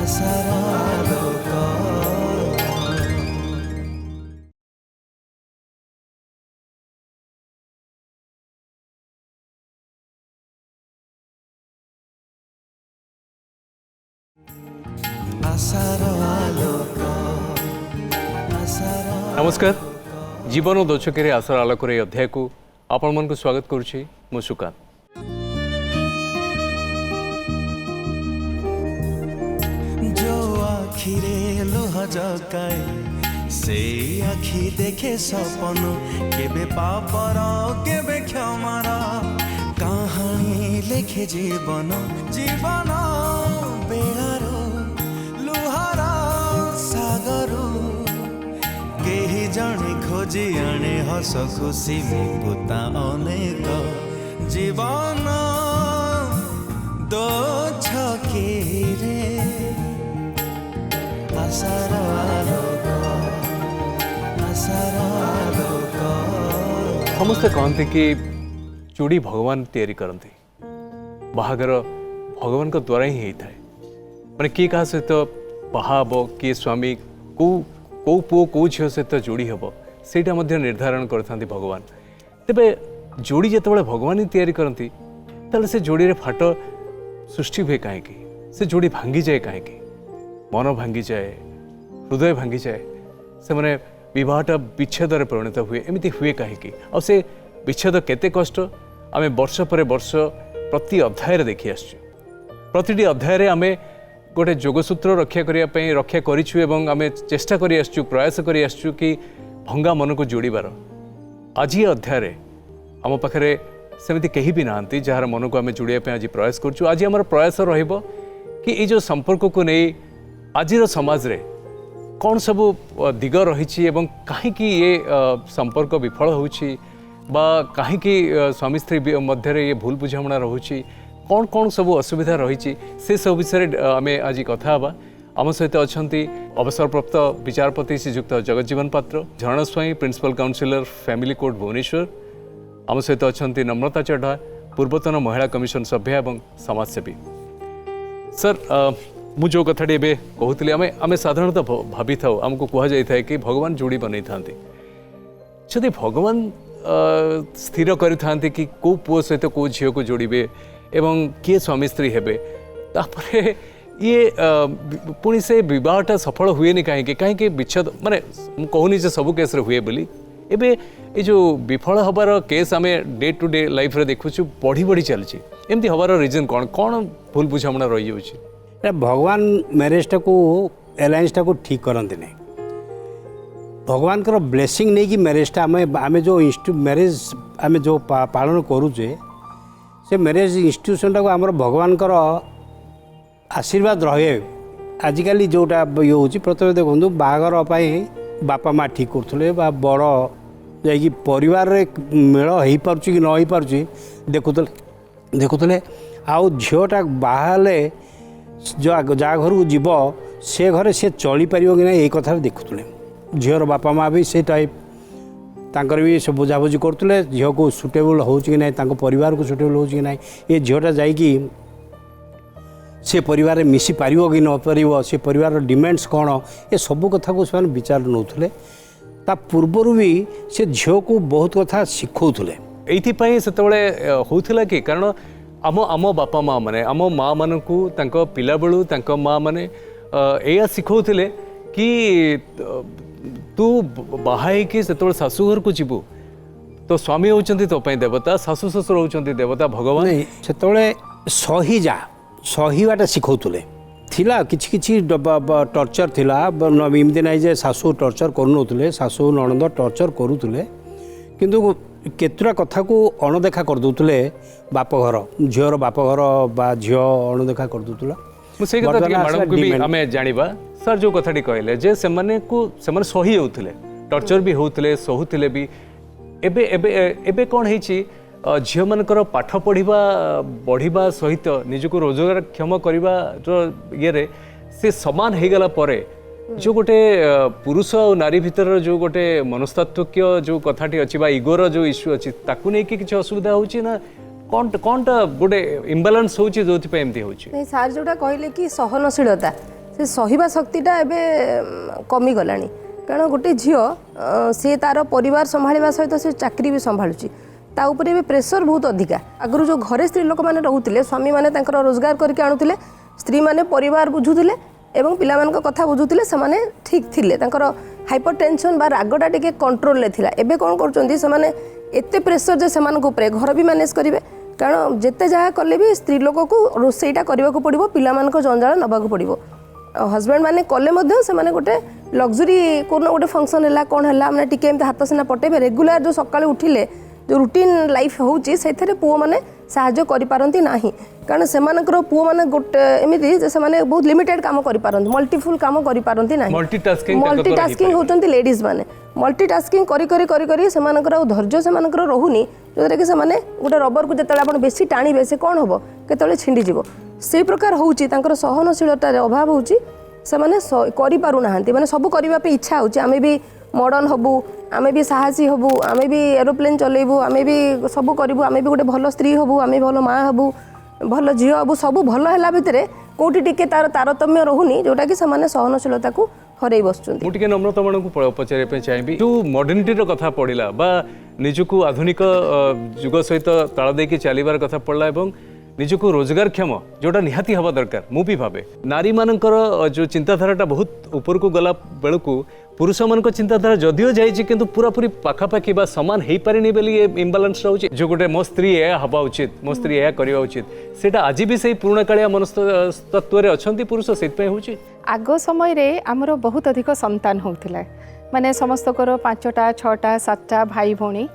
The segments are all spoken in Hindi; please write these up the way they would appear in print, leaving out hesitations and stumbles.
आशार आलोक आशार आलोक आशार नमस्कार जीवन और दर्शक आशार आलोकर अध्याय को आपण मन को स्वागत करुछि मु सुकांत। जो आखिरे लोह जगाए से आखि देखे सपन केबे पापर केबे क्षमार कहानी लेखे जीवन जीवन बेड़ार लुहार सागर केही जणे खोजी आणे हस खुशी मुकुता अनेक जीवन दो छके रे आशार आलोक आशार आलोक समस्ते कहते कि चूड़ी भगवान तैयारी करती बाहागर भगवान को द्वारा ही होता है माने किए क्या सहित बाहाब किए स्वामी कौ कौ पुओ कौ झील सहित जोड़ी हम सेटा निर्धारण करते भगवान। तेबे जोड़ी जिते भगवान ही तैयारी करती ताले से जोड़ी रे फाट सृष्टि हुए कहीं से जोड़ी भांगी जाए कहीं मन भांगी जाए हृदय भांगी जाए से माने विवाहटा विच्छेद परिणत हुए एमती हुए कहीं आ से विच्छेद केते कष्ट आम वर्ष पर वर्ष प्रति अध्याय देखी आसु प्रति अध्याय आम गोटे जोगसूत्र रक्षा करिछु एवं आम चेष्टा करी आसु प्रयास करी आसु कि भंगा मन को जोड़बार आज ये अध्याय आम पाखे सेमती कहीं भी नहांती जार मन को आम जोड़ापी आज प्रयास करुँ। आज आम प्रयास रहिबो कि ये जो संपर्क को नहीं आज समाज रे कौन सब दिग रही एवं कहीं ये संपर्क विफल होउछि बा कहीं स्वामी स्त्री मध्य ये भूल बुझामणा रोचे कौन कौन सब असुविधा रही से सब विषय आम आज कथा आम सहित अच्छा अवसरप्राप्त विचारपति Shriyukta Jagajjivan Patra Jharana Swain principal counsellor family court Bhubaneswar आम सहित अच्छा नम्रता चढ़ा पूर्वतन महिला कमिशन सभ्य एवं समाजसेवी। सर मु जो कथाटी ए कहूली आम साधारणतः भावी था आमको कहुई कि भगवान जोड़ी बनई था जदि भगवान स्थिर करि कि कौ पुओ सहित कौ झील को जोड़े एवं किए स्वामी स्त्री हेबे तापरे ये पुणी से विवाहटा सफल हुए नहीं कहीं विच्छेद माने कहूनी जे सबु केस हुए बोली एबे ये जो विफल हबार केस आम डे टू डे लाइफ रे देखुछु बढ़ी बढ़ी चलछि एमती हबार रीजन कौन कौन भूल बुझामणा रही जाउछि भगवान मैरेजटा को एलायंसटा को ठीक करते नहीं भगवान का ब्लेसिंग नहीं कि मैरेजटा आम जो मैरेज आम जो पालन करुचे से मैरेज इंस्टीट्यूशनटा को आमर भगवान का आशीर्वाद रहे आजिकल जोटा ये हूँ प्रथम देखो बाहागर बापा माँ ठीक करुले बड़ जा परिवार मेल हो पार्ची कि न पार्ची देखुले आउ झीटा बाहले जहाँ घर को जीव से घरे से चली पार कि ना यही कथा देखुले झीर बापा माँ भी से टाइप तांकर भी सब बुझाबुझी करते झील को सुटेबल हो कि ना परिवार को सुटेबल हो कि ना ये झीटा जाकि से परिवार मिसी पार कि न पार से परिवार डिमांड्स कौन ये सब कथा को से विचार नौले ता पूर्वर भी से झील को बहुत कथा शिखौले ये से होता कि कारण आम आम बापा माँ मैंने आम माँ मान को पिला बेलू माँ मैंने या शिखौले कि तू बाहाई से शाशुघर को जीवु तो स्वामी होचंती तो देवता शाशु शशुर होचंती देवता भगवान से सही जा सहीवाटा शिखौले थिला किछि किछि टर्चर थिला एमती ना जे शाशु टर्चर करूनुले शाशु नणंद टर्चर करूले किंतु केतुरा कथा को अणदेखा कर दउतले बापघर झीर बापघर बा झी अणदेखा कर दउतला मुझे मैडम को भी आम जाना सर जो कथाटी कहले जे से सही होते टर्चर भी होते सहुले भी एबे एबे एबे कौन है झील मानकर पाठ पढ़ा बढ़िया सहित निजक रोजगार क्षम करने ये से समान हो गला परे जो गोटे पुरुष और नारी भितर जो गोटे मनस्तात्विक जो कथाटी अच्छी इगोर जो इश्यू अच्छी ताकू नहीं कि असुविधा होची ना कौन कौनटा गोटे इम्बालांस होची जो एमती होची नहीं सार जोटा कहले कि सहनशीलता से सहिबा शक्तिटा एबे कमी गलानी कारण गोटे झील सी तार परिवार संभाळिबा सहित से चाकरी भी संभाळुची ता उपरे भी प्रेशर बहुत अधिका आगु जो घरे स्त्री लोक मैंने रोते स्वामी मैंने रोजगार करके आणुले स्त्री मैंने परिवार बुझुले एवं पिला कथा बुझुले से ठीक थिले हाइपर टेंशन बा रागटा टिके कंट्रोल ले थिला एबे कोन करचोंदी से एते प्रेशर जे से ऊपर घर भी मैनेज करेंगे कारण जिते जहाँ कले भी स्त्री लोक को रोसईटा करने को पड़ो पिला जंजाल नवाक पड़ो हजबैंड मैंने कले से गोटे लग्जरी कौन गोटे फंक्शन है कौन है मैंने टिके हाथ सिना पटेबे रेगुलर जो सकाଳେ उठिले जो रूटीन लाइफ होची से पुओ मैंने साहाଯ୍ୟ କରିପାରନ୍ତି ନାହିଁ कारण ସେମାନଙ୍କର ପୁଅ ମାନେ ଗୋଟେ ଏମିତି ଯେ ସେମାନେ ବହୁତ ଲିମିଟେड କାମ କରିପାରନ୍ତି ମଲ୍ଟିଫୁଲ କାମ କରିପାରନ୍ତି ନାହିଁ ମଲ୍ଟିଟାସ୍କିଂ ହେଉଛନ୍ତି ଲେଡିଜ୍ ମାନେ ମଲ୍ଟିଟାସ୍କିଂ କରି କରି କରି କରି ସେମାନଙ୍କର ଆଉ ଧୈର୍ଯ୍ୟ ସେମାନଙ୍କର ରହୁନି ଯେଉଁଥିରେ କି ସେମାନେ ଗୋଟେ ରବରକୁ ଯେତେବେଳେ ଆପଣ ବେଶୀ ଟାଣିବେ ସେ କ'ଣ ହେବ କେତେବେଳେ ଛିଣ୍ଡିଯିବ ସେଇ ପ୍ରକାର ହେଉଛି ତାଙ୍କର ସହନଶୀଳତାରେ ଅଭାବ ହେଉଛି ସେମାନେ କରିପାରୁନାହାନ୍ତି ମାନେ ସବୁ କରିବା ପାଇଁ ଇଚ୍ଛା ହେଉଛି ଆମେ ବି मॉडर्न हबू आमे भी साहसी हबू आमे भी एरोप्लेन चलेबू आमे भी सब करूँ आमे भी गोटे भल स्त्री हबू आमे भल माँ हबू भल झील हबू सब भल है भितर कौटी टिके तार तारतम्य रहुनी जोटा कि से सहनशीलता को हरई बसुँच मुझे नम्रता मान को पचारे चाहिए जो मॉडर्निटी कथा पड़ा बा निजक आधुनिक जुग सहित ताल देकी चलबार कथा पड़ा और निजक रोजगारक्षम जोटा निहाती हवा दरकार मु भी भावे नारी मानकर जो चिंताधारा बहुत ऊपर को गला बेलू पुरुष मान चिंताधारा जदिव जाइए कि पूरा पूरी पाखापाखि बा सामान हो पारे बोली इम्बालांस रोचे जो गोटे मो स्त्री या हवा उचित मो स्त्री या करवा उचित सेटा आज भी सही पुराणा कालिया मनस्तत्व अच्छा पुरुष से होची आग समय रे आमर बहुत अधिक संतान होता माने समस्त 5टा 6टा 7टा भाई भौणी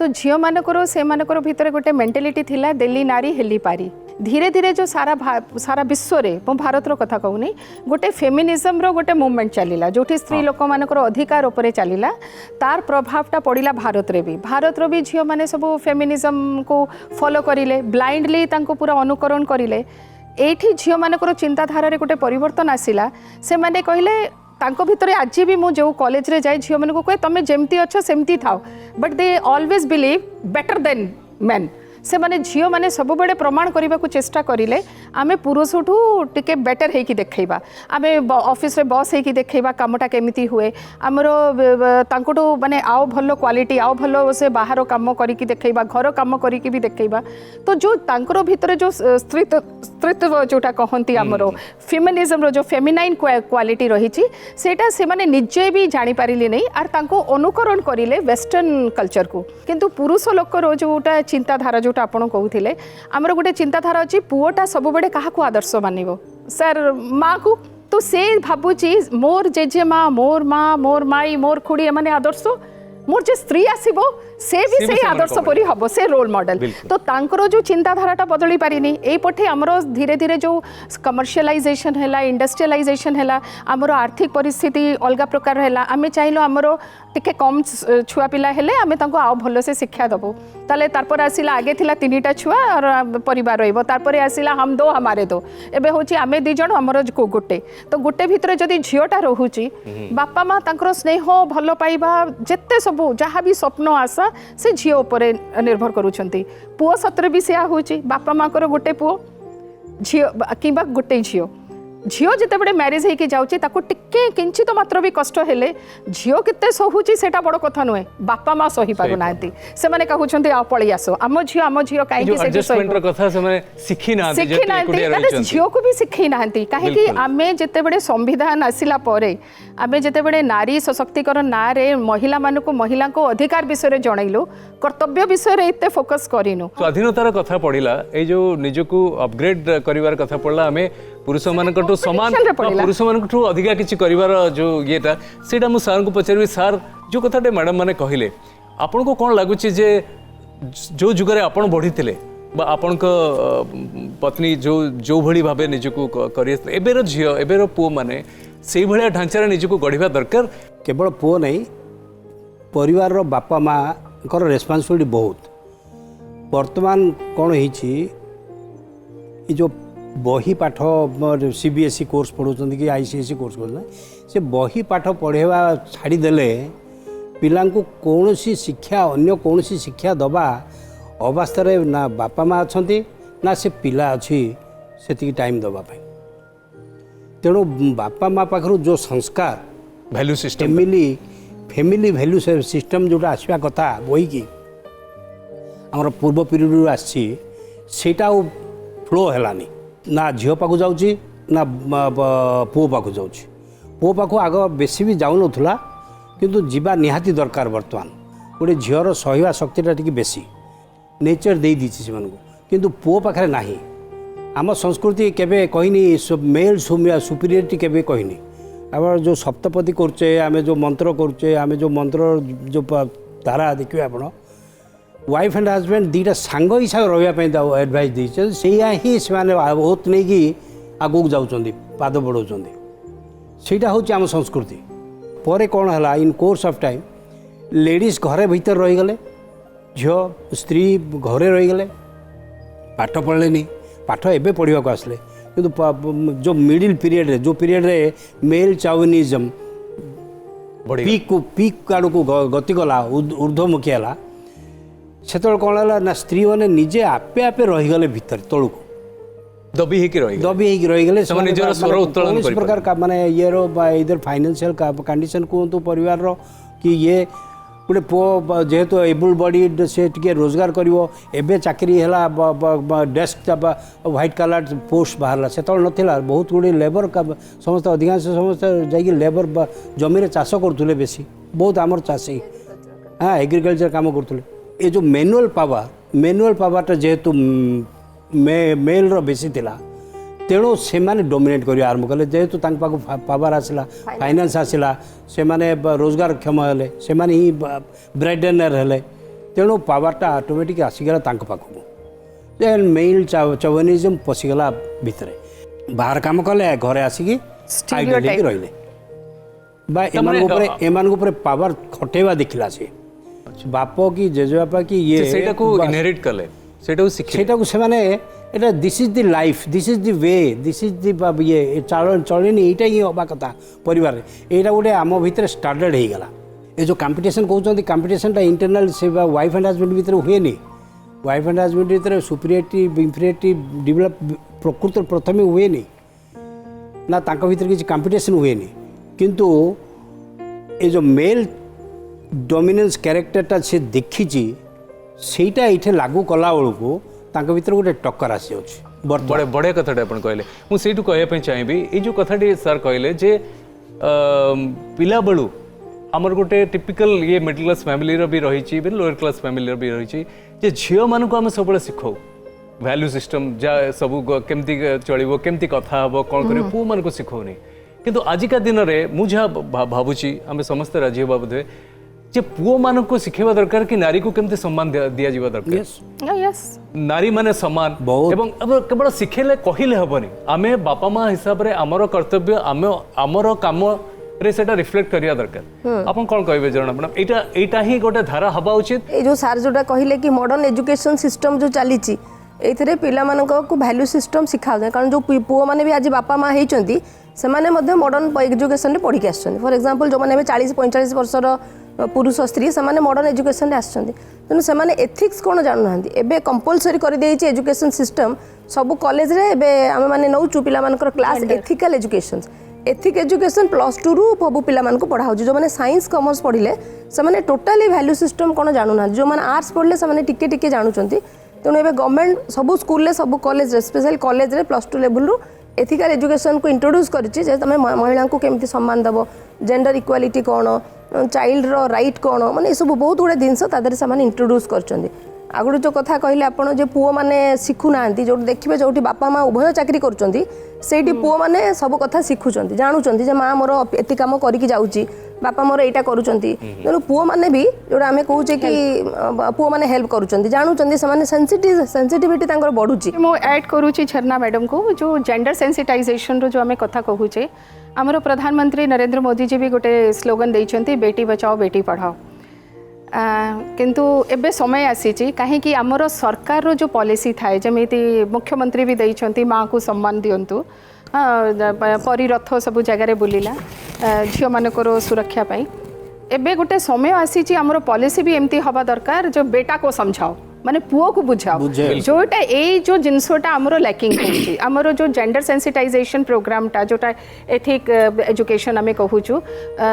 तो झील मानकर से मानकर भितर गोटे मेंटालिटी थिला दिल्ली नारी हेली पारी धीरे धीरे जो सारा विश्व रे भारत रो कथा कहूनी गोटे फेमिनिज्म रो गोटे मूवमेंट चलिला जोठी स्त्री लोक मानकर अधिकार उपरे चलिला तार प्रभावटा पड़िला भारत रे भी झील माने सब फेमिनिज्म को फॉलो करिले ब्लाइंडली तांको पूरा अनुकरण करिले एठी झील मानकर चिंताधारा रे गोटे परिवर्तन आसिला से माने कहिले तांको भितरे आज भी मु जो कॉलेज रे जाए झील मानक कहे तुम जमती अच्छ सेमती थाओ but they always believe better than men से माने झील माने सब बेले प्रमाण करने को चेष्टा करिले आमे पुरुष ठू टिके बेटर हेकी देखैबा आमे ऑफिस रे बॉस हेकी देखैबा कामटा केमिति हुए आमर तांकोटू माने आओ भलो क्वालिटी आओ भलो से बाहर काम करिकी देखैबा घर काम करिकी भी देखैबा तो जो तांकर भितर जो स्त्रीत्व जोटा कहंती आमर फेमिनिज्म रो जो फेमिनाइन क्वालिटी रहिछि सेटा से माने निजे भी जानि पारिले नै आर तांको अनुकरण करिले वेस्टर्न कल्चर को किंतु पुरुष लोक रो जोटा चिंताधारा जोटा आपण कहूथिले आमर गोटे चिंताधारा अछि पुओटा सब बड़े काहाकू आदर्श मानिबो सर माँ को तो से भाबुची मोर जेजे माँ मोर माई मोर खुड़ी माने आदर्श मोर जे स्त्री आसीबो से भी से आदर्श परी हबो से रोल मॉडल तो तांकर जो चिंताधाराटा बदली पारिनी ए पठे हमर धीरे धीरे जो कमर्शियलाइजेशन हैला इंडस्ट्रियलाइजेशन हैला हमर आर्थिक परिस्थिति अलगा प्रकार हैला आमे चाहलो हमर टिके कम छुआ पिला हेले आमे तांको आउ भलो से शिक्षा दबो ताले तारपर आसिला आगे थिला 3टा छुआ और परिवार रहइबो तारपर आसिला हम दो हमारे दो एबे होची आमे 2 जण हमर गोटे तो गोटे भितरे जदी झियोटा रहूची बापा माँ तांकर स्नेह भलो पाइबा जेते सब जहाँ भी स्वप्न आशा से झील उपर निर्भर करुछंती पुओ सतरे भी से होची बापा माँ को गोटे पुओ झील कि गोटे झील झील जिते बड़े मैरिज होगी जाऊँगी टिके किंचित मात्र भी कष्ट हेले झील केते सहूची सेटा बड़ कथा नुहे बापा माँ सही पारु नांती से माने कहउछंती आ पळी आसो आम झील काहेकि से एडजस्टमेंट रो कथा से माने सिखी नांती झील को भी सिखी नांती काहेकि आमे जेते बड़े संविधान आसिला परे आमे जेते बड़े नारी सशक्तिकरण ना रे महिला मानको महिला को अधिकार विषय रे जणाइलो कर्तव्य विषय रे एते फोकस करिनो स्वाधीनतार कथा पड़िला ए जो निजको अपग्रेड करिवार कथा पड़ला आमे पुरुष मानकठू समान पुरुष मानकठू अधिका किछि करिवार जो येटा सेटा मु सर को पचारि सर जो कथाटे मैडम माने कहिले आपन को कोन लागुछि जे जो जुगरे आपण बढ़िथिले बा आपण को पत्नी जो भली भाबे निजको करि एबेर झियो एबेर पुओ माने सेही भलिया ढांचारे निजको गढिबा दरकार केवल पुओ नहीं परिवार रो बापा माँ कर रेस्पॉन्सिबिलिटी बहुत वर्तमान कौन हो बही पाठ सीबीएसई कोर्स पढ़ुं कि आईसीएसई कोर्स कर से बही पाठ पढ़ेवा छाड़देले पिला कौन शिक्षा अन्य कौन शिक्षा दबा अवस्था ना बापा माँ अच्छा ना से पिला अच्छी से टाइम दवापाई तेणु बापा माँ पाखर जो संस्कार value system family value system जोटा आसवा कथा बही की आमर पूर्व पीढ़ी आसी सेटा फ्लो हेलानी ना झील पाक जाऊँगी ना पुओ पाक जाऊँगी पुओ पाक आग बेसी भी जाऊन किंतु जीवा निहाती दरकार बर्तमान गोटे झीवर सहवा शक्तिटा टी बेसी नेचर दे दी से किंतु पुओ पाखे ना आम संस्कृति केबे कहनी मेल सुपीरियरिटी केबे कहनी आम जो सप्तपदी करचे आम जो मंत्र करचे आम जो मंत्र जो धारा देखिए आप वाइफ एंड हजबैंड दीटा सांग हिसाब रहा एडभाइस देते से ही से बहुत नहीं कि आगू जाऊँ पाद बढ़ाऊँ सेटा हूँ आम संस्कृति पर कौन है इन कोर्स ऑफ टाइम लेडीज घरे भीतर रहीगले झील स्त्री घरे रहीगले पाठ पढ़ले पाठ एवं पढ़ा को आसले किंतु जो मिडिल पीरियड रे जो पीरियड रे मेल चाउनिज्म पीक आड़ को गति गला ऊर्ध्वमुखी है से कौन है ना स्त्री मैंने निजे आपे आपे रहीगले भीतर तलू दबी रहीगले कौन प्रकार माने ये इधर फाइनेंशियल कंडीशन कहतु परिवार कि ये गोटे पुओ जेहेतु एबल बॉडीड से टे रोजगार करें चाकरी है डेस्क व्हाइट कलर पोस्ट बाहर से नाला बहुत गुड़े लेबर समस्त अधिकांश समस्त जा लेबर जमीन चाष करुले बेसी बहुत आमर चाषी हाँ एग्रीकल्चर काम करुले ये जो मैनुअल पावर जेहेतु मेल बेसी थिला तेणु से डोमिनेट कर आरंभ कले जेहेतु पावर आसला फाइनेंस आसला से रोजगार क्षम हेले से ही ब्रेड एनर हेले तेणु पावरटा ऑटोमेटिक आसीगला पाखक मेल चौवनिज्म पशिगला भितर बाहर काम कले घरे आसिकी रहिले एम पावर खटेवा देखला से बाप कि जेजेबापा कि ये सेटा को इनहेरिट कले सेटा को से माने एटा this is the life this is the way this is the ये चलनी यहीटा ही हवा कथा परिवार यहाँ गोटे आम भितर स्टार्टेड हो गला ये जो कंपटीशन कहते कंपटीशन इंटरनल से वाइफ एंड हजबैंड भितर हुए वाइफ एंड हजबैंड भितर सुपीरियरिटी इंफीरियरिटी डेवलप प्रकृत प्रथम हुए ना तांका भितर किसी कंपटीशन हुए किंतु ये जो मेल डोमिनेंस कैरेक्टरटा से देखी सेटा ये लागू कला बेलू तांका भीतर गोटे टक्कर आसी बड़े बड़े कथाटे आप कहले मुझे कहवाई चाहिए ये जो कथाटी सर कहले जे पिला बेलू आमर गोटे टिपिकल ये मिडिल क्लास फैमिली भी रही लोअर क्लास फैमिली भी रही झील मान को आम सब शिखाऊ वैल्यू सिस्टम जा सब केमती चलो केमती कथा हम कौन कर पु मान को शिखाऊनी किंतु आजिका दिन में मुझे भावुची आम समस्त राजी हवा बोधे जे पुओ मान को शिखेवा दरकार कि नारी को केमती सम्मान दिया जावा दरकार नारी माने समान एवं केवल शिखेले कहिले हबनी आमे बापा माँ हिसाब रे आमर कर्तव्य आमर काम रे सेटा रिफ्लेक्ट करिया दरकार आपन कोन कहबे जरण मैडम एटा ही गोटे धारा हबा उचित ए जो सार जोटा कहिले कि मॉडर्न एजुकेशन सिस्टम जो चलीची एथिरे पिला मानक को वैल्यू सिस्टम सिखा कारण जो पुओ माने भी आज बापा माँ होइचंती से माने मध्य मॉडर्न एजुकेशन रे पढ़ी के आछन फॉर एग्जांपल जो माने 40-45 वर्षर पुरुष स्त्री से मॉडर्न एजुकेशन आसछंती तेणु से एथिक्स कौन जानू ना एबे कंपलसरी कर देइछि एजुकेशन सिस्टम सब कॉलेज रे एबे आमे माने नौचु पिला मानकर class ethical education ethic education +2 रु सब पिला मान को पढ़ा होछि जो माने साइंस कॉमर्स पढ़िले से माने टोटली वैल्यू सिस्टम कौन जानू ना जो माने आर्ट्स पढ़ले से माने टिके टिके जानुचंती तेणु एबे गवर्नमेंट सब स्कूल रे सब कॉलेज रे स्पेशल कॉलेज रे +2 लेवल रु एथिकल एजुकेशन को इंट्रोड्यूस करिछि जे तमे महिला को केमती सम्मान दबो जेंडर इक्वालिटी कौन चाइल्ड रो राइट कौन माने सब बहुत गुड़े जिनस तादर से इंट्रोड्यूस कर आगुड़ जो कथा कहले आपन जे पुओ माने शिखु नांती जो देखिबे जोटी बापा माँ उभय चाकरी करूचंती सेठी पुओ माने सब कथा शिखुचंती जानुचंती जे माँ मोर एति काम करिकि जाउची बापा मोर एटा करूचंती तेणु पुओ माने भी जोटा आमे कहूचे कि पुओ माने हेल्प करूचंती जानुचंती से माने सेंसिटिविटी तांकर बढ़ुची मो ऐड करूची झरना मैडम को जो जेंडर सेंसिटाइजेशन रो जो आमे कथा कहूचे आमर प्रधानमंत्री नरेंद्र मोदी जी भी गोटे स्लोगन देइछंती बेटी बचाओ बेटी पढ़ाओ किंतु एबे समय आसीची कहीं आमर सरकार रो जो पॉलिसी थाए जमीती मुख्यमंत्री भी देइछंती माँ को सम्मान दियंतु परिरथ सब जगार बुलिला झील मानकर सुरक्षा पाई एबे गोटे समय आसीची आमर पॉलिसी भी एमती हवा दरकार जो बेटा को समझाओ माने पुओ को बुझाओ जोटा ए जो जिनसोटा हमरो लैकिंग होची हमरो जो जेंडर सेंसिटाइजेशन प्रोग्राम टा जोटा एथिक एजुकेशन हमें कहूछु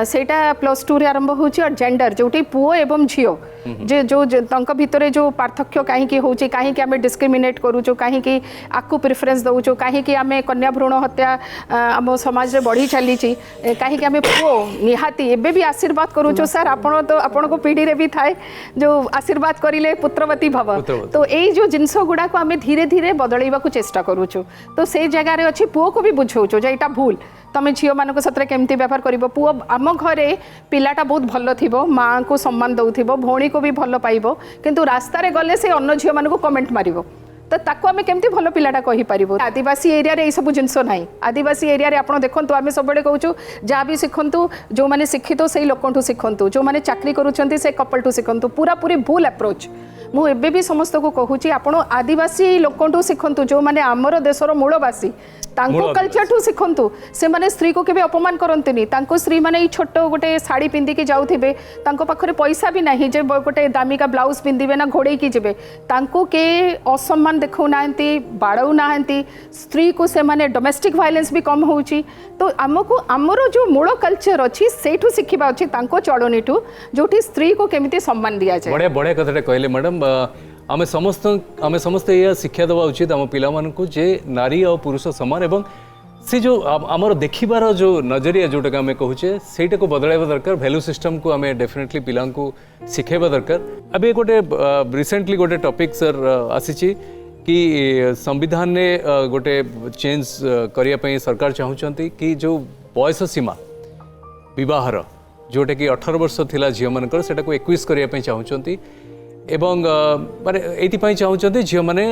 सेटा +2 रे आरंभ होची और जेंडर जोटी पुओ एवं झियो जे जो तंक भितरे जो पार्थक्य काहे की होची काहे की हमें डिस्क्रिमिनेट करूछु काहे की आकु प्रेफरेंस दउछु काहे की हमें कन्या भ्रूण हत्या हम समाज रे बढ़ी चली छी काहे की हमें पुओ निहाती एबे भी आशीर्वाद करूछु सर आपण तो आपण को पीढ़ी रे भी थाए जो आशीर्वाद करिले पुत्रवती भव तो यही जो जिनस गुड़ा को आम धीरे धीरे बदलैवा को चेष्टा करूछु तो से जगह अच्छी पुओ को भी बुझाऊछु जे यहाँ भूल तुम झील मान सतरे केमती व्यवहार कर पुओ आम घरे पिलाटा बहुत भल थी माँ को सम्मान दौथिबो भौणी को भी भल पाइबो किंतु रास्ता रे गले से अन्य झील मान कमेंट मारिबो तो ताको आम केमती भल पिलाटा कहि पारिबो आदिवासी एरिया रे सब जिनस नाही आदिवासी एरिया रे आपण देखंतु आम सब कहूँ जहाँ भी शिखंतु जो मैंने शिक्षित से लोकठू शिखंतु जो मैंने चाकरी करूछंती से कपलठू शिखंतु पूरा पूरी भूल अप्रोच मु एबे भी समस्त को कहूँ आपण आदिवासी लोकठू शिखंतु जो मैंने आमर देशर मूलवासी तांको कल्चर ठू शिखंतु से माने स्त्री को केबे अपमान करंतिनी तांको स्त्री माने छोट गोटे साड़ी पिंदी के जाउथिबे तांको पाखरे पैसा भी नाही जे गोटे दामिका ब्लाउज पिंदिबे ना घोड़े की जेबे तांको के असम्मान देखौ नाहंती बाड़ौ नाहंती स्त्री को से माने डोमेस्टिक वायलेंस भी कम होउची तो आमको आमरो जो मूल कल्चर अछि सेठू शिखिबा अछि तांको चळणीठू जोठी स्त्री को केमिति सम्मान दिया जाय बड़े बड़े कथाटे कहले मैडम आमे समस्त यह शिक्षा देवा उचित आम पिला मानकु जे नारी और पुरुष समान एवं से जो आमर देखिबार जो नजरिया जोटा आम कहूचे सेटा को बदलाइबा दरकार वैल्यू सिस्टम को आम डेफिनेटली पिला शिखेबा दरकार अभी गोटे रिसेंटली गोटे टॉपिक सर आसी कि संविधान ने गोटे चेंज करिया पई सरकार चाहूचंती कि जो बयस सीमा विवाहर जोटा कि 18 वर्ष थिला झियो मानकर सेटा को 21 करिया पई चाहूचंती एवं माने एथि चाहूचंती झियो माने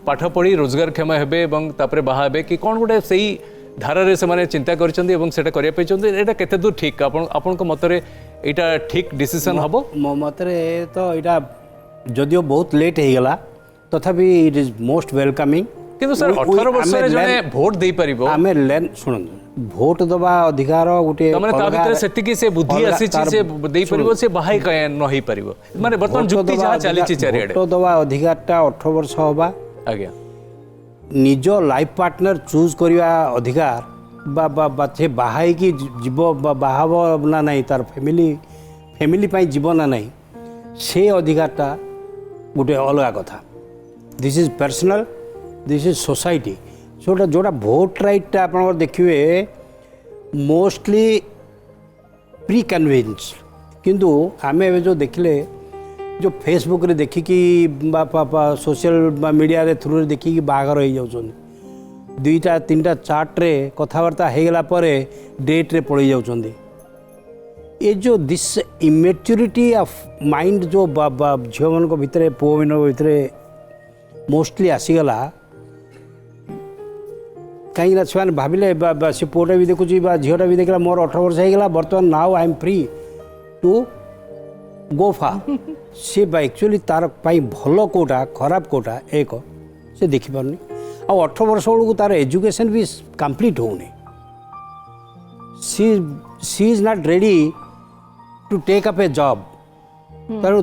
पाठ पढ़ी रोजगार क्षम हेबे एवं तापरे बाहा हेबे कि कोन गोटे सही धारा रे से माने चिंता करचंती एवं सेटा करिया पई चंती एटा केते दूर ठीक आपन को मतरे एटा ठीक डिसीजन हबो मो मतरे तो एटा जदियो बहुत लेट हे गेला तथापि इट इज मोस्ट वेलकमिंग किंतु सर 18 वर्ष रे जने वोट देई परिबो आमे लेन सुन भोट दबा अधिकार गोटे माने ता भीतर सेति कि से बुद्धि आसी से देई परिबो से बाहाई कय न होई परिबो माने वर्तमान जुक्ति जहा चली छि चारियाडे भोट दबा अधिकारटा 18 वर्ष होबा आज्ञा निज लाइफ पार्टनर चूज करिया अधिकार बा से बाहाई की जीव बाहाव ना नहीं तार फैमिली पाई जीव ना नहीं से अधिकारटा गोटे अलग कथा this is personal this is society जोटा भोट राइट आप देखिए मोस्टली प्री कन्विन्स किंतु आम जो देखले जो फेसबुक रे देखिकी सोशल मीडिया रे थ्रू रे देखिकी बागर हो जाउछन 2-3 चार्ट रे कथावार्ता हो गला परे डेट रे पड़ी जाउछन ये जो दिस इमेच्योरिटी ऑफ माइंड जो झील मान भितर पुओ मान भितर मोस्टली आसीगला कहीं से भाविले से पुओटा भी देखुची झीलटा भी देखला मोर 18 वर्ष होगा बर्तमान now I am free to go फा सी एक्चुअली तार पाई भल कोटा खराब कोटा एक से देखिपारनी आ 18 वर्ष बेलू तार एजुकेशन भी कंप्लीट होने she is not ready to take up a job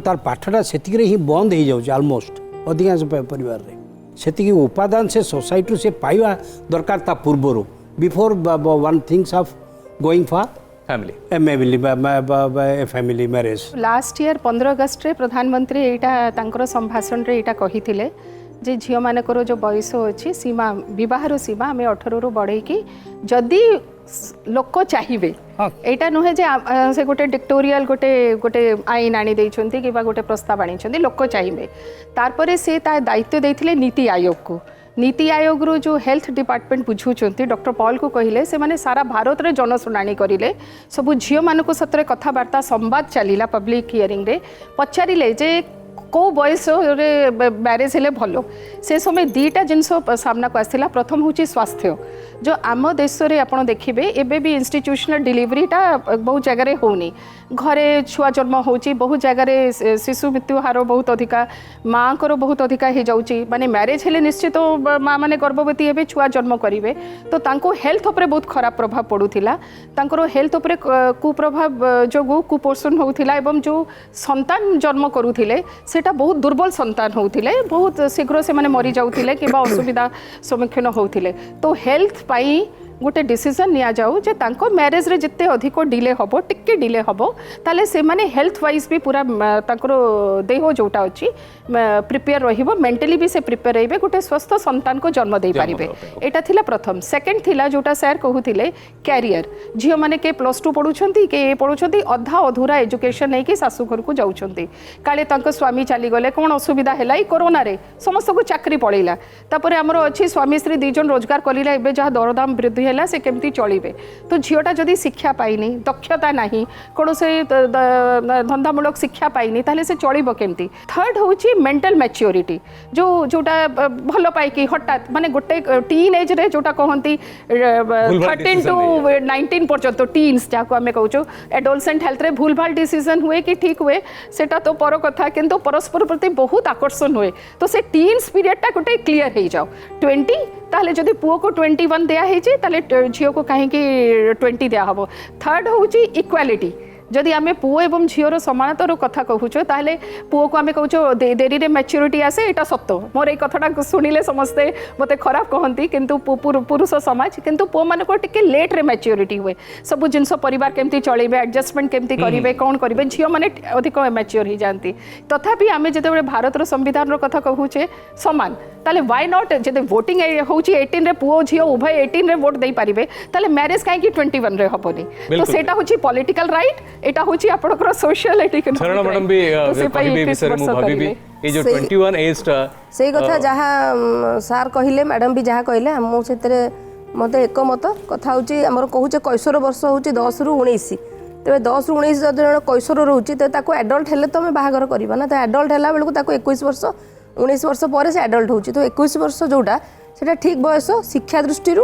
तार पाठटा से ही बंद हो जाऊँ ऑलमोस्ट अधिकांश परिवार रे से उपादान से सोसाइटी से पाइबा दरकार ता पूर्वर before one things of going for family marriage last year 15 अगस्त रे प्रधानमंत्री एटा तांकर संभाषण रे एटा कहिथिले जे झियो मानकर जो बयस अच्छी सीमा विवाहर सीमा आम 18 रु बढ़े कि जदि लोक चाहिए एटा नुहे जे से गोटे डिक्टोरियल गोटे गोटे आईन आनी देइछंती कि गोटे प्रस्ताव आनी लोक चाहिए तारपरे से ता दायित्व देथिले नीति आयोग को नीति आयोग रो जो हेल्थ डिपार्टमेंट बुझुचंती डॉक्टर पॉल को कहिले से माने सारा भारत रे जनशुणाणी करिले सब झियो मानको सतरे कथावार्ता संवाद चलीला पब्लिक हियरिंग रे पचारिले जे को बयस मैरेज हेले भलो से समय 2टा जिनस सामना को आसला प्रथम हूँ स्वास्थ्य जो आम देश में आप देखिए एबे भी इंस्टीट्यूशनल डिलीवरीटा बहुत जगह होनी घरे छुआ जन्म होची बहुत जगह शिशु मृत्यु हार बहुत अधिका माँ को बहुत अधिका हो जाऊँगी माने मैरेज हेले निश्चित माँ मैंने गर्भवती हे छुआ जन्म करेंगे तो तांको हेल्थ उपरे बहुत खराब प्रभाव पड़ूला तांकर हेल्थ उपरे कुप्रभाव जो कुपोषण होता एवं जो संतान जन्म करुले से सेटा बहुत दुर्बल संतान होउथिले बहुत शीघ्र से माने मरी जाउथिले किबा असुविधा सम्मुखीन होउथिले तो हेल्थ पाई गोटे डिसीजन निया जाऊ जे तांको मैरिज रे जिते अधिक डिले हबो टिके डिले हबो ताले से माने हेल्थ वाइज भी पूरा तांको देह जोटा अछि प्रिपेयर रहिबो मेंटली भी से प्रिपेयर रहिबे गोटे स्वस्थ संतान को जन्म दे पारिबे एटा थिला प्रथम सेकंड थिला जोटा सर कहूथिले कैरियर झियो माने के +2 पढुछंती के पढुछंती अधा अधूरा एजुकेशन नै कि सासु घर को जाउछंती काले तांको स्वामी चली गले कोन असुविधा हेलाई कोरोना रे समस्त को चाकरी पड़ैला तापरे हमरो अछि स्वामी स्त्री दी जन रोजगार कलिला एबे जहा दरदाम वृद्धि है से केमती चलिबे तो झीटा जदि शिक्षा पाइनी दक्षता नहीं कौन से धंदामूलक शिक्षा पाइनी ताहले से चलिबो केमती थर्ड होची मेंटल मैच्योरिटी जोटा भल पाइकी हठात माने गोटे टीन एज रे जोटा कहंती 13 टू 19 पर्यंत टीन्स जाको आमे कहूचो एडोलसेंट हेल्थ रे भूल भाल डिसीजन हुए कि ठीक हुए सेटा तो पर कथा किंतु परस्पर प्रति बहुत आकर्षण हुए तो से टीन्स पीरियडटा गोटे क्लियर हो जाओ 20 ताहले जदि पुओ को 21 दिया है ताहले झील को कहीं 20 दिया हम थर्ड हूँ इक्वालिटी जदि आम पुओ एवं झीर समानतार कथा कहूँ ताहले पुओ को आम कहूँ देरी रे मैच्योरिटी आसे एटा सत्य मोर ये कथाटा शुणिले समस्ते मते खराब कहती किंतु पुरुष समाज किंतु पुओ मान को टिके लेट रे मैच्योरिटी हुए सब जिनस परिवार केमती चलेबे एडजस्टमेंट केमती करेंगे कौन करेंगे झील मैंने अधिक मैच्योर हो जाती तथापि आम जो भारतर संविधान कथा कहूचे सामान ताले व्हाई नॉट जदि वोटिंग होची 18 रे पुओ झियो उभय 18 रे वोट दे पारिबे ताले मैरिज काहे कि 21 रे हबोनी तो सेटा होची पॉलिटिकल राइट एटा होची आपनकर सोशल इकोनॉमिक शरण मैडम भी कहबे विषय मु भाबी ए जो 21 एज टा सेही कथा जहा सर कहिले मैडम भी जहा कहिले हम सेतरे मते एकमत कथा होची हमर कहूचे कैशोर वर्ष होची 10 रु 19 तेबे 10 रु 19 जदि कैशोर रहउची त ताको एडल्ट हेले तो हम बाहागर करबा ना त एडल्ट हेला बेलको ताको 21 वर्ष 19 वर्ष पर से एडल्ट होची तो 21 वर्ष जोटा सेटा ठीक बयस शिक्षा दृष्टि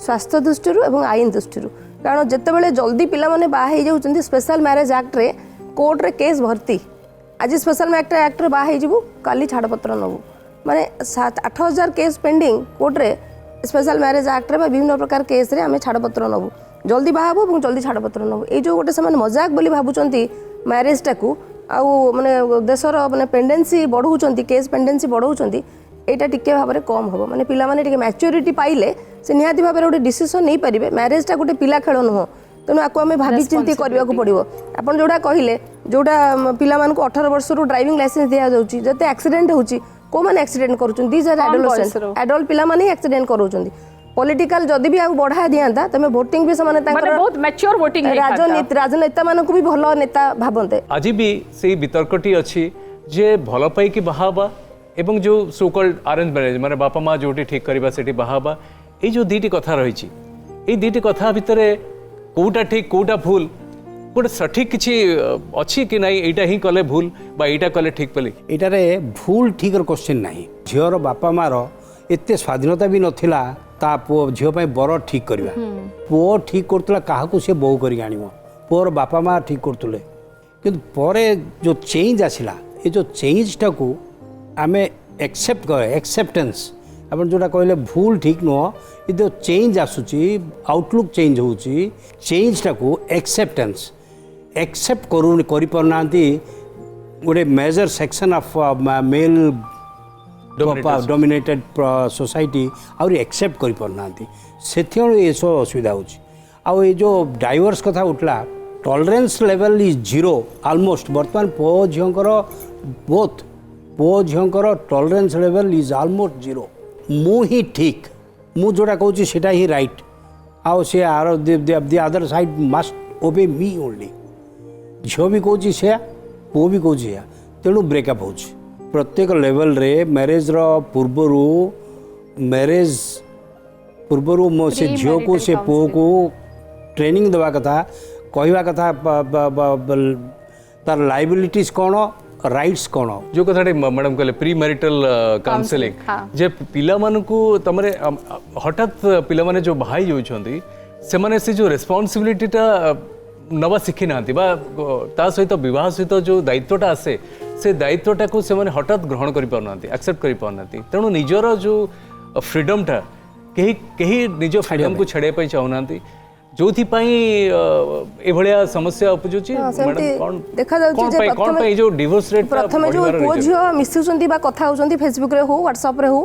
स्वास्थ्य दृष्टि और आईन दृष्टि कारण जितेबाला जल्दी पिला माने बाहा हो स्पेशल मैरेज एक्ट रे कोर्ट रे केस भर्ती आज स्पेशल एक्ट रे बाहा हो काली छाड़पत्र नबू माने 7-8,000 केस पेंडिंग कोर्ट रे स्पेशल मैरेज एक्ट रे विभिन्न प्रकार केस रे आमे छाड़पत्र नबू जल्दी बाहा और जल्दी छाड़पत्र नबू ये जो गोटे से मजाक बोली भावुंट मैरेज टाकू आउ माने देशर माने पेंडेंसी बढ़ाऊँ केस पेंडेंसी बढ़ाऊँ एटा टिके भाव में कम हम माने पिला माने टिके मैच्योरिटी पाइले से निहाती भाव में गोटे डिसीजन नहीं पारे मैरेजटा गोटे पिला खेल नुह तेणु आपको आम भावी चिंती करने को पड़ो आपन जोड़ा कहले जोड़ा पिला मानक 18 वर्ष ड्राइविंग लाइसेंस दिया जाउची जते एक्सीडेंट होची को माने एक्सीडेंट करूछन दीज आर एडोलसेंट एडल्ट पिला माने एक्सीडेंट करूछन पॉलिटिकल जदि भी आगु बढ़ा दियांता तमे वोटिंग भी समाने तांकर बहुत मैच्योर वोटिंग राजनेता मानक भी भलो नेता भाबंते आज भी सेही वितर्कटी अछि जे भलो पाई कि बाहाबा एवं जो सो कॉल्ड अरेंज मैरेज माने बापा माँ जोटी ठीक करबा सेठी बाहाबा ए जो दीटी कथा रही ए दीटी कथा भितर कोटा ठीक कोटा भूल गोटे सठिक किछि अछि कि नहीं एटा ही कले भूल बा एटा कले ठीक पले एटारे भूल ठीक क्वेश्चन नहीं झीर बापा मार एते स्वाधीनता भी नथिला ता पुओ झील पाई बर ठीक करबा पुओ ठीक करतला काहाकू से बहु करी आनिबो पुओर बापा माँ ठीक करतले किंतु परे जो चेंज आसिला ए जो चेंज टाकू आमे एक्सेप्ट करे एक्सेप्टेंस अपन जोटा कहले भूल ठीक नुह ये जो चेंज आसुची आउटलुक चेंज होची चेंज टाकू एक्सेप्टेंस एक्सेप्ट करि परनांती गोटे major section of male dominated society आउरी एक्सेप्ट करि परनांती सेथियो ये सब असुविधा होची आ ये जो डाइवर्स कथा उठला tolerance level is zero almost बर्तमान पो झियोंकर बोथ पो झियोंकर tolerance level is almost zero मु ही ठीक मु जोटा कहूँ सेटा ही राइट आउ say are the other side must obey me only झील भी कहूँ से पुओ भी कहूँ से तेणु ब्रेकअप हो प्रत्येक लेवल रे मैरेज पूर्वर मो से झील को से पुओ को ट्रेनिंग देवा कथा कहवा कथा तार लाइबिलिटीज कौन राइट्स कौन जो कथा मैडम कहले प्री मैरिटल काउंसलिंग जे पिला मानकू तमरे हठात पिला माने जो भाई होउछंती से माने से जो रिस्पांसिबिलिटीटा नवा शिखी नांती बा ता सहित विवाह सहित जो दायित्वटा आसे से दायित्वटा को से माने हठात ग्रहण करि पारनांती एक्सेप्ट करि पारनांती तेणु निजर जो फ्रीडमटा कहीं निज फ्रीडम को छड़े पाई चाहूनांती ଯୋଉଥିପାଇଁ ଏଭଳିଆ ସମସ୍ୟା ଉପୁଜୁଛି ସେମିତି ମ୍ୟାଡାମ? କଣ ଦେଖାଯାଉଛି କଣ ଯେ ପାଇଁ କଣ ପାଇଁ ଯୋଉ ଡିଭୋର୍ସ ରେଟ୍ ପ୍ରଥମେ ଯୋଉ ପୁଅ ଝିଅ ମିଶୁଛନ୍ତି ବା କଥା ହଉଛନ୍ତି ଫେସବୁକରେ ହଉ ହ୍ୱାଟ୍ସଆପରେ ହଉ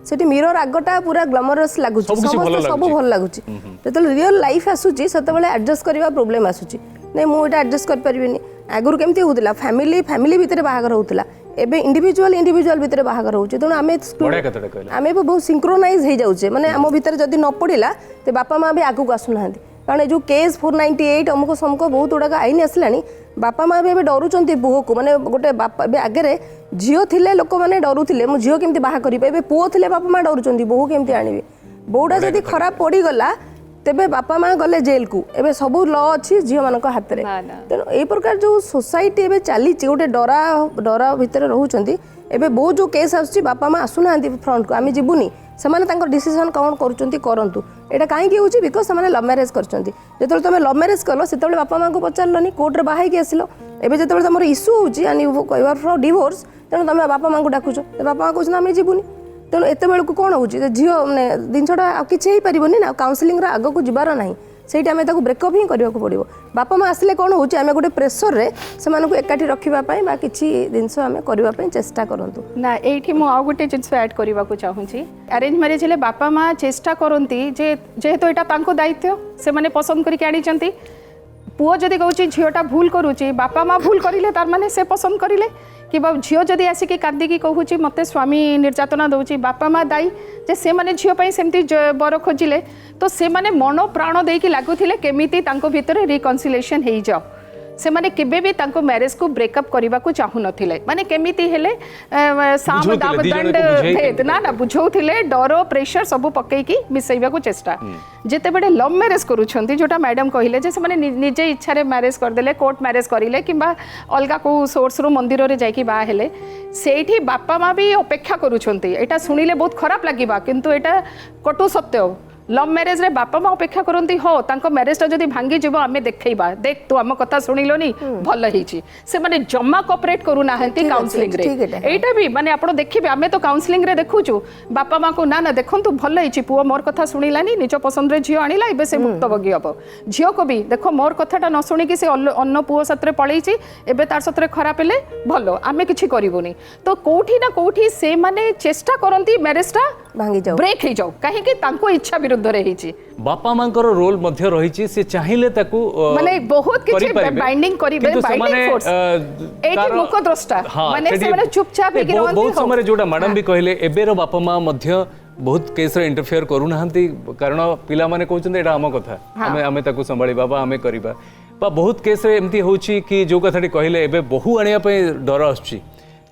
ସେଠି ମିରର ଆଗଟା ପୁରା ଗ୍ଲାମରସ୍ ଲାଗୁଛି, ସମସ୍ତେ ସବୁ ଭଲ ଲାଗୁଛି। ଯେତେବେଳେ ରିଅଲ ଲାଇଫ୍ ଆସୁଛି ସେତେବେଳେ ଆଡଜଷ୍ଟ କରିବା ପ୍ରୋବ୍ଲେମ୍ ଆସୁଛି। ନାଇଁ ମୁଁ ଏଇଟା ଆଡଜଷ୍ଟ କରିପାରିବିନି। ଆଗରୁ କେମିତି ହଉଥିଲା, ଫ୍ୟାମିଲି ଭିତରେ ବାହାଘର ହଉଥିଲା, ଏବେ ଇଣ୍ଡିଭିଜୁଆଲ ଭିତରେ ବାହାଘର ହଉଛି। ତେଣୁ ଆମେ ଆମେ ଏବେ ବହୁତ ସିଙ୍କ୍ରୋନାଇଜ ହେଇଯାଉଛେ, ମାନେ ଆମ ଭିତରେ ଯଦି ନ ପଡ଼ିଲା ତ ବାପା ମା ବି ଆଗକୁ ଆସୁନାହାନ୍ତି। କାରଣ ଏ ଯେଉଁ କେସ୍ 498 ଅମୁକ ସମୁକ ବହୁତ ଗୁଡ଼ାକ ଆଇନ ଆସିଲାଣି, ବାପା ମା ବି ଏବେ ଡରୁଛନ୍ତି ପୁଅକୁ। ମାନେ ଗୋଟେ ବାପା ଏବେ ଆଗରେ ଝିଅ ଥିଲେ ଲୋକମାନେ ଡରୁଥିଲେ ମୁଁ ଝିଅ କେମିତି ବାହା କରିବି, ଏବେ ପୁଅ ଥିଲେ ବାପା ମା ଡରୁଛନ୍ତି ବୋହୁ କେମିତି ଆଣିବେ। ବୋହୁଟା ଯଦି ଖରାପ ପଡ଼ିଗଲା ତେବେ ବାପା ମା ଗଲେ ଜେଲକୁ। ଏବେ ସବୁ ଲ ଅଛି ଝିଅମାନଙ୍କ ହାତରେ। ତେଣୁ ଏଇ ପ୍ରକାର ଯେଉଁ ସୋସାଇଟି ଏବେ ଚାଲିଛି ଗୋଟେ ଡରା ଭିତରେ ରହୁଛନ୍ତି। ଏବେ ବହୁତ ଯେଉଁ କେସ୍ ଆସୁଛି ବାପା ମା ଆସୁନାହାନ୍ତି ଫ୍ରଣ୍ଟକୁ, ଆମେ ଯିବୁନି, ସେମାନେ ତାଙ୍କ ଡିସିସନ୍ କ'ଣ କରୁଛନ୍ତି କରନ୍ତୁ। ଏଇଟା କାହିଁକି ହେଉଛି, ବିକଜ ସେମାନେ ଲଭ୍ ମ୍ୟାରେଜ୍ କରିଛନ୍ତି। ଯେତେବେଳେ ତୁମେ ଲଭ୍ ମ୍ୟାରେଜ୍ କଲ ସେତେବେଳେ ବାପା ମାଆଙ୍କୁ ପଚାରିଲନି, କୋର୍ଟରେ ବାହା ହେଇକି ଆସିଲ। ଏବେ ଯେତେବେଳେ ତୁମର ଇସ୍ୟୁ ହେଉଛି ଫର୍ ଡିଭୋର୍ସ, ତେଣୁ ତୁମେ ବାପା ମାଆଙ୍କୁ ଡାକୁଛ, ବାପା ମା କହୁଛନ୍ତି ଆମେ ଯିବୁନି। ତେଣୁ ଏତେବେଳକୁ କ'ଣ ହେଉଛି, ଝିଅ ମାନେ ଜିନିଷଟା ଆଉ କିଛି ହେଇପାରିବନି ନା, କାଉନସିଲିଂର ଆଗକୁ ଯିବାର ନାହିଁ। ସେଇଠି ଆମେ ତାକୁ ବ୍ରେକଅପ୍ ହିଁ କରିବାକୁ ପଡ଼ିବ। ବାପା ମା ଆସିଲେ କ'ଣ ହେଉଛି, ଆମେ ଗୋଟେ ପ୍ରେସରରେ ସେମାନଙ୍କୁ ଏକାଠି ରଖିବା ପାଇଁ ବା କିଛି ଜିନିଷ ଆମେ କରିବା ପାଇଁ ଚେଷ୍ଟା କରନ୍ତୁ। ନା ଏଇଠି ମୁଁ ଆଉ ଗୋଟେ ଜିନିଷ ଆଡ୍ କରିବାକୁ ଚାହୁଁଛି। ଆରେଞ୍ଜ ମ୍ୟାରେଜ ହେଲେ ବାପା ମା ଚେଷ୍ଟା କରନ୍ତି ଯେ ଯେହେତୁ ଏଇଟା ତାଙ୍କ ଦାୟିତ୍ୱ, ସେମାନେ ପସନ୍ଦ କରିକି ଆଣିଛନ୍ତି। ପୁଅ ଯଦି କହୁଛି ଝିଅଟା ଭୁଲ କରୁଛି, ବାପା ମା ଭୁଲ କରିଲେ ତାର ମାନେ ସେ ପସନ୍ଦ କରିଲେ। କିମ୍ବା ଝିଅ ଯଦି ଆସିକି କାନ୍ଦିକି କହୁଛି ମୋତେ ସ୍ୱାମୀ ନିର୍ଯାତନା ଦେଉଛି, ବାପା ମା ଦାୟୀ ଯେ ସେମାନେ ଝିଅ ପାଇଁ ସେମିତି ବର ଖୋଜିଲେ। ତ ସେମାନେ ମନ ପ୍ରାଣ ଦେଇକି ଲାଗୁଥିଲେ କେମିତି ତାଙ୍କ ଭିତରେ ରିକନସିଲେସନ୍ ହେଇଯାଉ। ସେମାନେ କେବେ ବି ତାଙ୍କ ମ୍ୟାରେଜକୁ ବ୍ରେକଅପ୍ କରିବାକୁ ଚାହୁଁନଥିଲେ। ମାନେ କେମିତି ହେଲେ ନା ବୁଝାଉଥିଲେ, ଡର ପ୍ରେସର ସବୁ ପକେଇକି ମିଶେଇବାକୁ ଚେଷ୍ଟା। ଯେତେବେଳେ ଲଭ୍ ମ୍ୟାରେଜ କରୁଛନ୍ତି, ଯୋଉଟା ମ୍ୟାଡାମ କହିଲେ ଯେ ସେମାନେ ନିଜେ ଇଚ୍ଛାରେ ମ୍ୟାରେଜ କରିଦେଲେ, କୋର୍ଟ ମ୍ୟାରେଜ କରିଲେ କିମ୍ବା ଅଲଗା କେଉଁ ସୋର୍ସରୁ ମନ୍ଦିରରେ ଯାଇକି ବାହା ହେଲେ, ସେଇଠି ବାପା ମା ବି ଅପେକ୍ଷା କରୁଛନ୍ତି। ଏଇଟା ଶୁଣିଲେ ବହୁତ ଖରାପ ଲାଗିବା, କିନ୍ତୁ ଏଇଟା କଟୁ ସତ୍ୟ। ଲଭ୍ ମ୍ୟାରେଜରେ ବାପା ମା ଅପେକ୍ଷା କରନ୍ତି, ହଁ ତାଙ୍କ ମ୍ୟାରେଜଟା ଯଦି ଭାଙ୍ଗିଯିବ ଆମେ ଦେଖେଇବା, ଦେଖ ତୁ ଆମ କଥା ଶୁଣିଲନି ଭଲ ହେଇଛି। ସେମାନେ ଜମା କୋଅପରେଟ୍ କରୁନାହାନ୍ତି କାଉନସିଲିଂରେ। ଏଇଟା ବି ମାନେ ଆପଣ ଦେଖିବେ, ଆମେ ତ କାଉନସିଲିଂରେ ଦେଖୁଛୁ ବାପା ମାଙ୍କୁ, ନା ନା ଦେଖନ୍ତୁ ଭଲ ହେଇଛି, ପୁଅ ମୋର କଥା ଶୁଣିଲାନି, ନିଜ ପସନ୍ଦରେ ଝିଅ ଆଣିଲା, ଏବେ ସେ ଭୁକ୍ତଭୋଗୀ ହବ। ଝିଅକୁ ବି ଦେଖ ମୋର କଥାଟା ନ ଶୁଣିକି ସେ ଅନ୍ୟ ପୁଅ ସାଥିରେ ପଳେଇଛି, ଏବେ ତାର ସାଥିରେ ଖରାପ ହେଲେ ଭଲ, ଆମେ କିଛି କରିବୁନି। ତ କୋଉଠି ନା କୋଉଠି ସେମାନେ ଚେଷ୍ଟା କରନ୍ତି ମ୍ୟାରେଜଟା ଭାଙ୍ଗିଯାଉ, ବ୍ରେକ୍ ହେଇଯାଉ, କାହିଁକି ତାଙ୍କ ଇଚ୍ଛା ବିରୁଦ୍ଧରେ ହେଇଛି। ବାପା ମାଙ୍କର ରୋଲ ମଧ୍ୟ ରହିଛି, ସେ ଚାହିଁଲେ ତାକୁ ମାନେ ବହୁତ କିଛି ବାଇଣ୍ଡିଂ କରିବେ, ବାଇଣ୍ଡିଂ ଫୋର୍ସ ଏଇଠି ମୁଖ ଦ୍ରଷ୍ଟା, ମାନେ ସେମାନେ ଚୁପଚାପ ହେଇକି ରହନ୍ତି। ବହୁତ ସମୟରେ ଯୋଉଟା ମ୍ୟାଡାମ ବି କହିଲେ, ଏବେର ବାପା ମା ମଧ୍ୟ ବହୁତ କେସ୍ରେ ଇଣ୍ଟରଫିୟର କରୁନାହାନ୍ତି, କାରଣ ପିଲାମାନେ କହୁଛନ୍ତି ଏଇଟା ଆମ କଥା, ଆମେ ତାକୁ ସମ୍ଭାଳିବା ବା ଆମେ କରିବା। ବା ବହୁତ କେସ୍ରେ ଏମିତି ହେଉଛି କି ଯୋଉ କଥାଟି କହିଲେ, ଏବେ ବୋହୂ ଆଣିବା ପାଇଁ ଡର ଆସୁଛି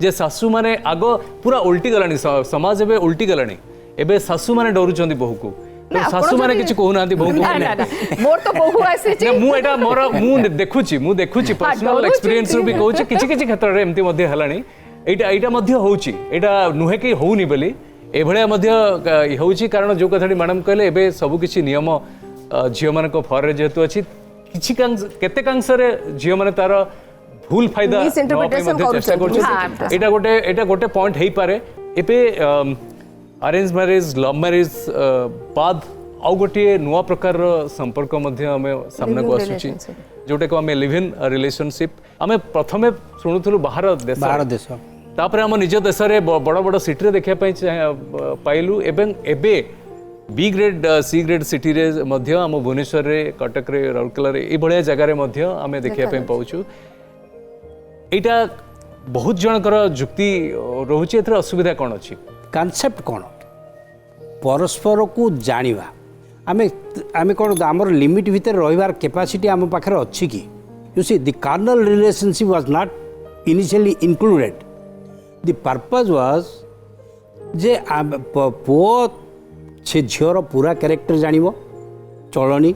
ଯେ ଶାଶୁମାନେ ଆଗ ପୁରା ଓଲଟି ଗଲାଣି, ସମାଜ ଏବେ ଓଲଟି ଗଲାଣି। ଏବେ ଶାଶୁମାନେ ଡରୁଛନ୍ତି ବୋହୂକୁ, ଶାଶୁମାନେ କିଛି କହୁନାହାନ୍ତି ବୋହୂକୁ। ମୋର ତ ବୋହୂ ଆସିଛି, ମୁଁ ଦେଖୁଛି ପର୍ସନାଲ ଏକ୍ସପିରିଏନ୍ସରୁ ବି କହୁଛି, କିଛି କିଛି କ୍ଷେତ୍ରରେ ଏମିତି ମଧ୍ୟ ହେଲାଣି। ଏଇଟା ମଧ୍ୟ ହେଉଛି, ଏଇଟା ନୁହେଁ କି ହଉନି ବୋଲି, ଏଭଳିଆ ମଧ୍ୟ ହେଉଛି। କାରଣ ଯୋଉ କଥାଟି ମ୍ୟାଡାମ କହିଲେ, ଏବେ ସବୁ କିଛି ନିୟମ ଝିଅମାନଙ୍କ ଫରରେ ଯେହେତୁ ଅଛି, କେତେକାଂଶରେ ଝିଅମାନେ ତାର ଭୁଲ ଫାଇଦା ଚେଷ୍ଟା କରୁଛନ୍ତି। ଏଇଟା ଗୋଟେ ପଏଣ୍ଟ ହେଇପାରେ। ଏବେ अरेंज मैरिज लव मैरिज बाद आउ गोटे नुआ प्रकार संपर्क मध्य आमे सामने को आसुची, जोटे को आमे लिव इन रिलेशनशिप आमे प्रथमे सुनुथुलु बाहर देश तापर आम निज देश रे बड़ बड़ सिटी रे देखिया पई पाइलु। एवं एबे B grade C grade city रे मध्य आम भुवनेश्वर रे, कटक रे, राउरकेला रे, ए भलिया जगह रे मध्य आमे देखिया पई पाउछु। एटा बहुत जनकर जुक्ति रहुची, एथरे असुविधा कोन अछि? कनसेप्ट कौन परस्पर को जानिबा, आमे कौन आमर लिमिट भीतर रहिबार कैपेसिटी आम पाखरे अच्छी कि? You see the carnal relationship was not initially included. The purpose was जे पुओ से झीर पूरा कैरेक्टर जानिबो, चलनी,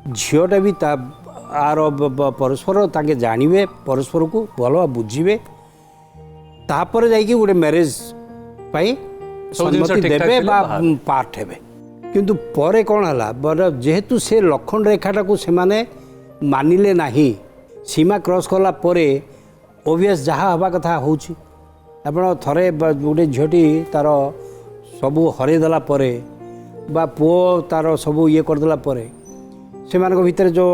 झीटा भी आर परस्पर ताके जानिबे, परस्पर को भल बुझिबे, तापर जाइए गोटे मैरिज सम्मति देवे बा पार्ट हेबे। किंतु परे कौन है जेहेतु से लक्षण रेखाटा को से मानिले नहीं, सीमा क्रॉस कला परे ओबियस जहाँ हवा कथा होची। आपण थरे गोटे झीटी तार सबू हरईदेला बा पुओ तार सबू ये करदेला ସେମାନଙ୍କ ଭିତରେ जो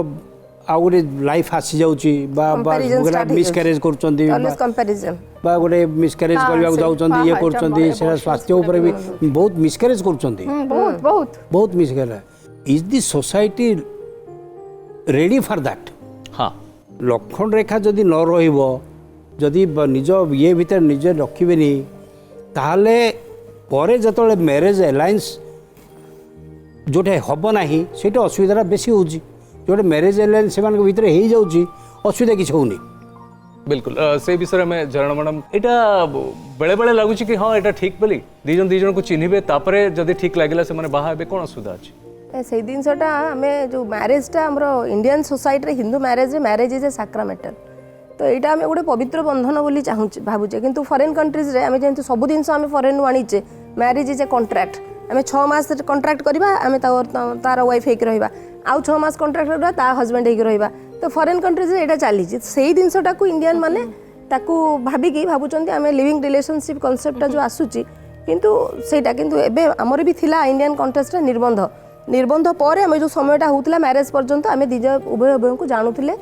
ଆଉ ଗୋଟେ ଲାଇଫ୍ ଆସି ଯାଉଛି Comparison start ହେଇଯାଉଛି। ମିସକ୍ୟାରେଜ କରୁଛନ୍ତି Always comparison. ବା ଗୋଟେ ମିସକ୍ୟାରେଜ ହଁ, କରିବାକୁ ସେ- ଯାଉଛନ୍ତି ହଁ, ଇଏ ହଁ, କରୁଛନ୍ତି ଜମାରେ ସେଟା ବହୁତ ସ୍ୱାସ୍ଥ୍ୟ ଉପରେ ବି ବହୁତ ମିସକ୍ୟାରେଜ କରୁଛନ୍ତି ବହୁତ ବହୁତ ବହୁତ miscarriage is the society ready for that ହଁ ଲକ୍ଷଣ ରେଖା ଯଦି ନ ରହିବ ଯଦି ନିଜ ଇଏ ଭିତରେ ନିଜେ ରଖିବେନି ତାହେଲେ ପରେ ଯେତେବେଳେ ମ୍ୟାରେଜ୍ ଆଲାଏନ୍ସ ଯେଉଁଟା ହେବ ନାହିଁ ସେଇଟା ଅସୁବିଧାଟା ବେଶୀ ହେଉଛି ଯେଉଁଟା ମ୍ୟାରେଜ୍ ଆଲାଏନ୍ସ ସେମାନଙ୍କ ଭିତରେ ହେଇଯାଉଛି ଅସୁବିଧା କିଛି ହେଉନି बिल्कुल से विषय में झरण मैडम यहाँ बेले बेले लगुच कि हाँ यहाँ ठीक बोली दी जन को चिन्हे तापर जदि ठीक लगे से बाहा कौन असुविधा अच्छी से जिनसटा आम जो मैरेजटा आम Indian society Hindu marriage is a sacramental तो यहाँ आम गोटे पवित्र बंधन बोली चाहूँ भावुचे किंतु फॉरेन कंट्रीज रे आम जमी सब जिन आम फॉरेन आनीचे मैरेज इज ए कॉन्ट्रैक्ट आम 6 मास कॉन्ट्रैक्ट करवा आम तार वाइफ होकर रहा आउ 6 मास कॉन्ट्रैक्ट करवा ता हजबैंड होकर रहा तो फॉरेन कंट्रीज यहाँ चली से जिनसटा को इंडियन माने ताकू भाविकी भावुं आम लिविंग रिलेशनशिप कॉन्सेप्ट जो आसूची किंतु सेटा किंतु एबे हमर भी थिला इंडियन कॉन्टेक्स्ट निर्बंध पर आम जो समयटा होता मैरेज पर्यंत आम दिज उभय उभय को जानूले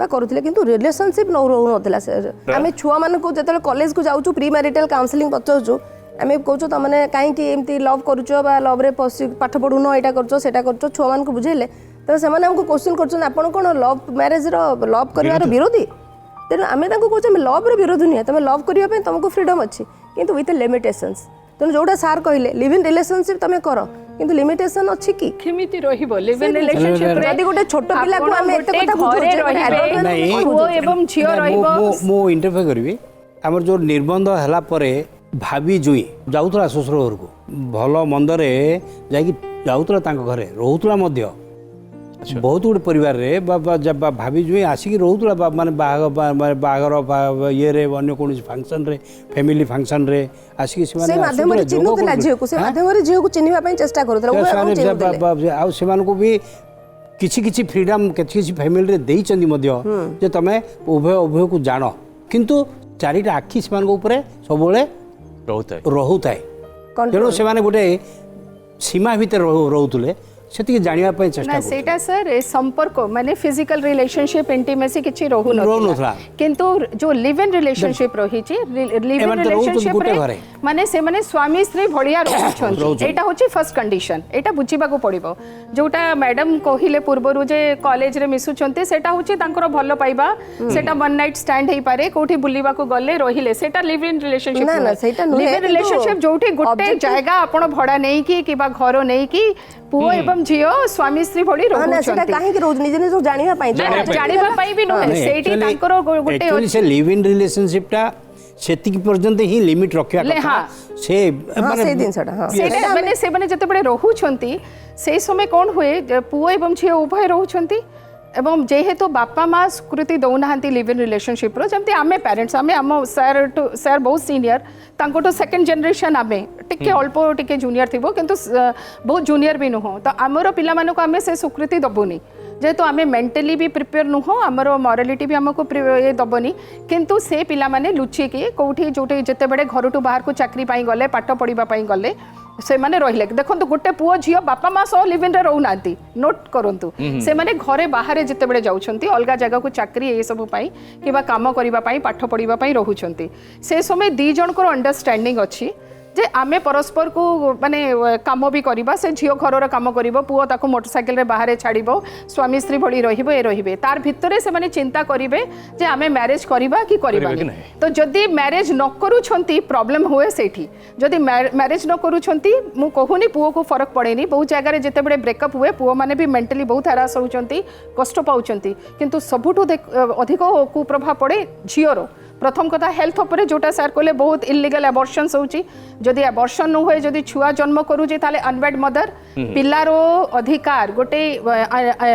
करूले किंतु रिलेशनशिप रोना आम छुआ मान जो कॉलेज को जाऊँ प्री मैरिटल काउंसलिंग पचारू आम कौच तुमने कहीं एमती लव करुच लव रे पाठ पढ़ुन यहाँ कर छुआ मान बुझेले तो से क्वेश्चन कर कौन लव मैरेज लव कर विरोधी तेणु आम कहे लव विरोध नुहे तुम लव करने तुमको फ्रीडम अच्छी किंतु विथ लिमिटेशंस तेणु जोटा सार कहले लिव इन रिलेशनशिप तुम कर किंतु लिमिटेशन अच्छी कि केमिति रहिबो लिव इन रिलेशनशिप रे यदि गोटे छोट पिला को आम एते कथा घरे रहिबे नहीं। पुओ एवं झियो रहिबो मो इंटरफेयर करी आमर जो निर्बंध है पर भाभी जुई जाऊला ससुर घर को भल मंदरे जाऊला घरे रोला बहुत गुड परिवार रे भाभी जुई आसिक रोला माने बाहागर ये अन्य कौन फंक्शन रे फैमिली फंक्शन रे आसिक से माध्यम रे चिन्हुतला झियो को से माध्यम रे झियो को चिन्हिबा पई चेष्टा करूतला आउ सेमानको भी किछि किछि फ्रीडम किछि फैमिली रे देइचंदी मध्य जे तमे उभय उभय को जानो किंतु चारिटा आखि सेमानको ऊपर सबले रहुताए तेणु से गोटे सीमा भितर रोतुले से जानिया पई चेष्टा ना सेटा सर संपर्क माने फिजिकल रिलेशनशिप इंटीमेसी किछि रहु नथला किंतु जो लिव इन रिलेशनशिप रही छि लिव इन रिलेशनशिप रे माने से माने स्वामी स्त्री भलिया रहउछन एटा होछि फर्स्ट कंडीशन एटा बुझिबा को पड़िबो जोटा मैडम कहिले पूर्वरु जे कॉलेज रे मिसुचंती सेटा होछि तांकर भलो पाइबा सेटा वन नाइट स्टैंड हेई पारे कोठी बुलिबा को गले रहिले सेटा लिव इन रिलेशनशिप ना सेटा लिव इन रिलेशनशिप जोठी गोटे जायगा आपण भड़ा नै की किबा घर नै की पुओ एवं झियो स्वामी स्त्री भली रहउछंती काहे कि रोज निजे निजे जानिबा पई जानिबा पई भी नो सेठी तांकर गोटे एक्चुअली से लिव इन रिलेशनशिप टा सेतिक पर्यंत ही लिमिट रखिया कथा से से दिन सडा हां सेटा माने से माने जते बडे रहउछंती से समय कोन हुए पुओ एवं झियो उभय रहउछंती एवं जेहेतु बापा माँ स्वीकृति दौना लिव इन रिलेशनशिप जमी आम पेरेंट्स आम आम सर बहुत सीनियर तांको सेकेंड जनरेशन आम टिके अल्प टिके जूनियर थी किंतु बहुत जूनियर भी नुह तो आमर पिला मानक आम से स्वीकृति दबुनी जेहेतु आम मेंटली भी प्रिपेयर नुह आमर मॉरलिटी भी आमको ये दबनी किंतु से पिला माने लुचिकी कौटी जोटे जिते बड़े घर टू बाहर को चाकरी पाई गले पाठ पढ़ाई गले से माने रहिले देखो गोटे पुओ झियो बापा माँ सह लिव इन रे रहू नांती नोट करंतु से माने घरे बाहर जिते बड़े जाउछंती अलगा जगह को चाकरी ए सब पाई किबा काम करिबा पाई पाठ पढ़िबा पाई रहउछंती से समय दी जन को अंडरस्टैंडिंग अछि जे आमे परस्पर को माने काम भी करबा से झियो घरर काम करिवो पुओ ताको मोटरसाइकिल रे बाहर छाड़िबो स्वामी स्त्री भली रहिबो ए रहिबे तार भितरे से माने चिंता करिवे जे आमे मैरिज करिबा कि करिबा तो जदी मैरिज न करूछंती प्रॉब्लम होए सेठी जदी मैरिज न करूछंती मु कहूनी पुओ को फरक पड़ेनी बहुत जगह रे जेते बडे ब्रेकअप हुए पुओ माने भी मेंटली बहुत हरास होउछंती कष्ट पाउछंती किंतु सबुठु अधिक कुप्रभाव पड़े झियोर प्रथम कथा हेल्थ उपर जोटा सर कहले बहुत इलीगल एबॉर्शन्स होची जदि एबॉर्शन न हुए जदि छुआ जन्म करूची ताले अनवेड मदर पिलारो अधिकार गोटे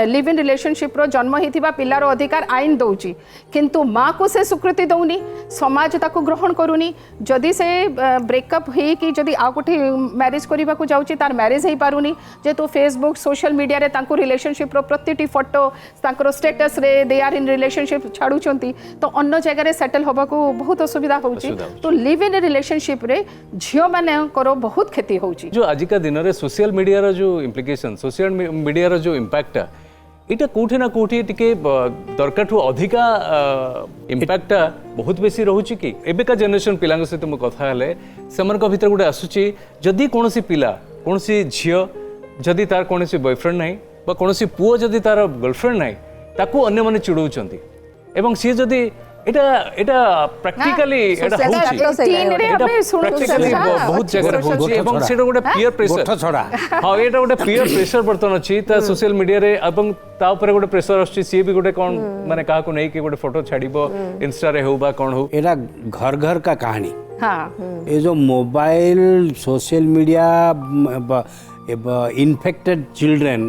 लिव इन रिलेशनशिप रो जन्म हिथिबा पिलारो अधिकार आईन दउची किंतु माँ को से स्वीकृति दउनी समाज ताको ग्रहण करूनी जदि से ब्रेकअप हे कि जदि आ कोठी मैरिज करिबा को जाउची तार मैरिज हे पारुनी जे तो फेसबुक सोशल मीडिया रे ताको रिलेशनशिप रो प्रतिटी फोटो ताको स्टेटस रे दे आर इन रिलेशनशिप छाडुचंती तो अन्य जगह रे सेटल होबा को बहुत असुविधा होउची तो लिव इन रिलेशनशिप रे झियो माने करो बहुत क्षति होउची जो आज का दिन रे सोशल मीडिया रो जो इम्प्लिकेशन सोशल मीडिया रो जो इम्पैक्ट ଏଇଟା କୋଉଠି ନା କୋଉଠି ଟିକେ ଦରକାରଠୁ ଅଧିକା ଇମ୍ପାକ୍ଟଟା ବହୁତ ବେଶୀ ରହୁଛି କି ଏବେକା ଜେନେରେସନ୍ ପିଲାଙ୍କ ସହିତ ମୁଁ କଥା ହେଲେ ସେମାନଙ୍କ ଭିତରେ ଗୋଟେ ଆସୁଛି ଯଦି କୌଣସି ପିଲା କୌଣସି ଝିଅ ଯଦି ତାର କୌଣସି ବୟଫ୍ରେଣ୍ଡ ନାହିଁ ବା କୌଣସି ପୁଅ ଯଦି ତାର ଗର୍ଲଫ୍ରେଣ୍ଡ ନାହିଁ ତାକୁ ଅନ୍ୟମାନେ ଚିଡ଼ଉଛନ୍ତି ଏବଂ ସିଏ ଯଦି এটা এটা প্র্যাকটিক্যালি এটা হচ্ছে এটা প্র্যাকটিক্যালি বহুত জায়গায় হচ্ছে এবং সেটা গোটে পিয়ার প্রেসার হ্যাঁ এটা গোটে পিয়ার প্রেসার বর্তমান ଅଛି তা সোশ্যাল মিডিয়ারে এবং তা উপরে গোটে প্রেসার আসছে সিଏ ବି গোটে কোন মানে কাহাକୁ নেই কি গোটে ফটো ছাড়িব ইনস্টা রে হোক বা কোন হোক এটা घर घर का कहानी हाँ ये जो mobile social media infected children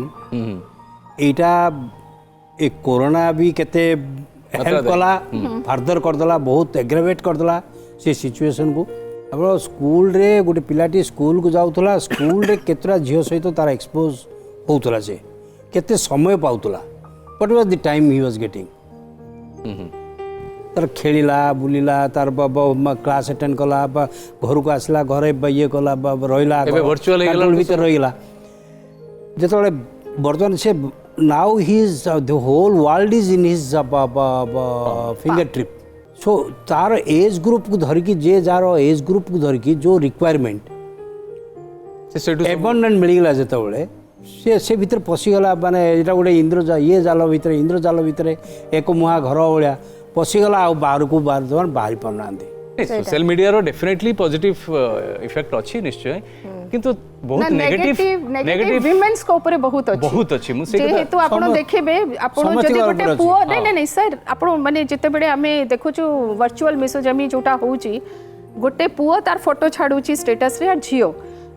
एटा एक कोरोना भी केते हेल्प कला फार्दर करदेला बहुत एग्रावेट करदेला से सिचुएशन को अब स्कूल रे गोटे पिलाटी स्कूल को जाऊला स्कूल रे केतरा झियो सहित तार एक्सपोज होउतला से केते समय पाउतला what was the time he was getting तार खेलिला बुलिला तार क्लास अटेंड कला घर को आसला घरे ये कला रहिला वर्चुअल भीतर रहिला जेतले बर्तमान से now his the whole world is in his fingertip so तार एज ग्रुप को धरिकी जे जार एज ग्रुप को धरिकी जो रिक्वायरमेंट एबंडेंट मिलगला जेतबले से भीतर पशिगला माने एटा गोटे इंद्रजाल ये जाल भीतर एक मुहा घर भलिया पशिगला आ बाहर को बाहरी पारनांदे सोशल मीडिया रो डेफिनेटली पॉजिटिव इफेक्ट अछि निश्चय किंतु बहुत नेगेटिव विमेन्स को ऊपर बहुत अछि मु से जेहेतु आपण देखिबे आपण जदी गोटे पुओ नहीं सर आपण माने जते बेडे हमें देखुछु वर्चुअल मिसोजमी जोटा होउची गोटे पुओ तार फोटो छाडुची स्टेटस रे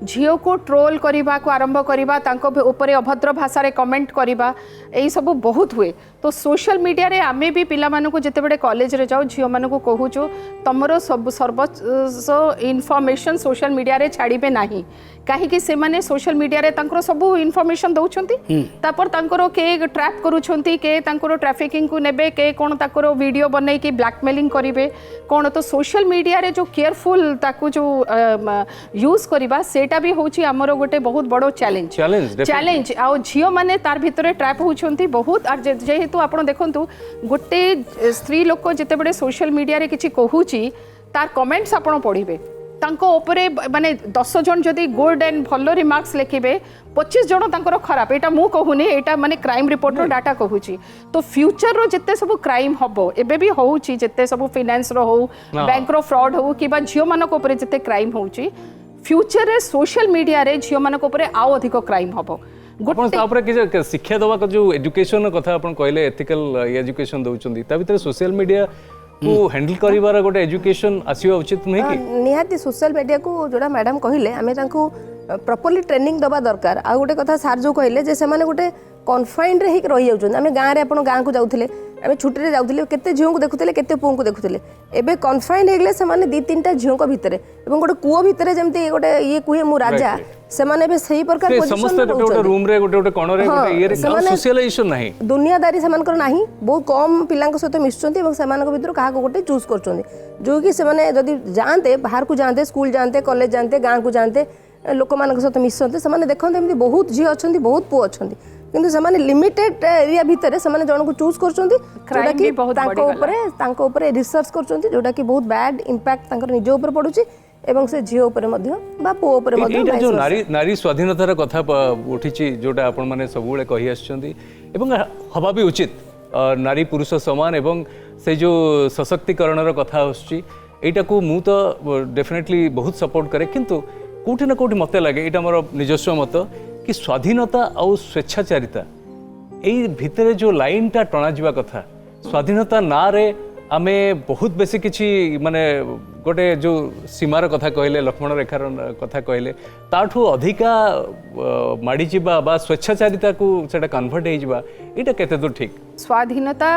झीओ को ट्रोल करने को आरंभ करवा ऊपर अभद्र भाषा रे कमेंट करवा यही सब बहुत हुए तो सोशल मीडिया रे आमे भी पिला मानू जिते बड़े कॉलेज रे जाओ झील मानू कहूचु तुमर सब सर्वस्व इनफॉरमेशन सोशल मीडिया रे छाड़िबे नाही कहीं से माने सोशल मीडिया रे तांकर सब इनफॉरमेशन दउछंती तापर तांकर के ट्रैप करूछंती के तांकर ट्रैफिकिंग को नेबे के कोन तांकर वीडियो बनै की ब्लैकमेलिंग करिवे कोन तो सोशल मीडिया रे जो केयरफुल ताकू जो यूज करबा सेटा भी होची हमर गोटे बहुत बड़ो चैलेंज आ झियो माने तार भितरे ट्रैप होछंती बहुत और जेहेतु आपण देखंतु गोटे स्त्री लोक जते बड़े सोशल मीडिया रे किछि कहूची तार कमेंट्स आपण पढिबे तांको ऊपर माने 10 जन जदि गुड एंड भलो रिमार्क्स लिखिबे 25 जन तांकर खराब एटा मु कहूनी एटा माने क्राइम रिपोर्ट रो डाटा कहूची तो फ्यूचर रो जते सब क्राइम हबो एबे भी होउची जते सब फाइनेंस रो हो बैंक रो फ्रॉड हो किबा झियो मानक ऊपर जते क्राइम होउची फ्यूचर रे सोशल मीडिया रे झियो मानक ऊपर आउ अधिक क्राइम हबो आपण तापरे कि शिक्षा दवा का जो एजुकेशन कथा आपण कहले एथिकल एजुकेशन दउचंदी ता भीतर सोशल मीडिया को हैंडल करिवार गोटे एजुकेशन आसीबा उचित नहीं कि निहाती सोशल मीडिया को जोड़ा मैडम कहिले आमे तांको प्रॉपर्ली ट्रेनिंग दबा दरकार आ गोटे कथा सार जो कहले जे से माने गोटे कन्फाइंड रे हिक रही जाउछन आमे गां रे आपण गां को जाउथिले आमे छुट्टी रे जाउथिले केते झियो को देखुथिले केते पुओ को देखुथिले एबे कन्फाइंड हेगले से माने 2-3टा झियो को भितरे एवं गोटे कुओ भितरे जेमती गोटे ये कुहे मु राजा से माने बे सही प्रकार पोजीशन समस्त गोटे रूम रे गोटे कोन रे गोटे ये रे सोशलाइजेशन नाही दुनियादारी समान नाही बहुत कम पिलांक सहित मिसुचंती एवं समान भितर काहा गोटे चूज करचंती जो कि से माने जदी जानते बाहर को जानते स्कूल जानते कॉलेज जानते गां को जानते लोक मानक सहित मिसुचंती से माने देखंते एमती बहुत झियो अछंती बहुत पुओ अछंती किंतु से माने लिमिटेड एरिया भितर से माने जण को चूज करचंती जोटा कि तांको ऊपर रिसर्च करचंती जोटा कि बहुत बैड इंपैक्ट तांकर निज ऊपर पडुची एवं से झियो ऊपर मध्य बा पुओ ऊपर मध्य जो नारी स्वाधीनतार कथा उठिची जोटा आपण माने सबुले कहि आछंती एवं हवा भी उचित नारी पुरुष समान एवं से जो सशक्तिकरणर कथा आछी एटा को मु तो डेफिनेटली बहुत सपोर्ट करे किंतु कोठी ना कोठी मते लागे एटा मोर निजस्व मत कि स्वाधीनता और स्वेच्छाचारिता यही भितर जो लाइन टा टणा जावा कथा स्वाधीनता ना रे आमे बहुत बेसी किछि माने गोटे जो सीमार कथा कहले लक्ष्मण रेखार कथा कहले ताठू अधिका माड़ी जीवा बा स्वेच्छाचारिता को सेटा कन्वर्ट हे जीवा एटा केते दूर ठीक स्वाधीनता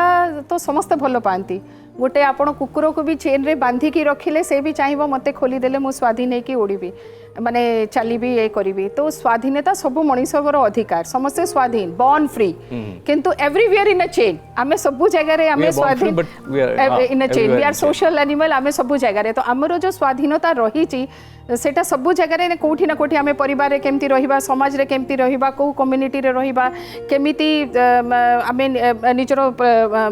तो समस्त भलो पांती गोटे आपण कुकुर को भी चेन रे बांधी की रखिले से भी चाहिबो मते खोली देले मु स्वाधीन है कि ओडीबी माने चली भी ये करी तो स्वाधीनता सब मनीषर अधिकार समस्त स्वाधीन बॉर्न फ्री किंतु एवरीवेयर इन अ चेन आमे सबु जगह रे आमे स्वाधीन in a chain we are social animal आमे सबु जगह रे तो हमरो जो स्वाधीनता रही ची सेटा सबु जगह रे कोठी ना कोठी आमे परिवार रे केमती रहिबा समाज रे केमती रहिबा को कम्युनिटी रे रहिबा केमिति आमे निजरो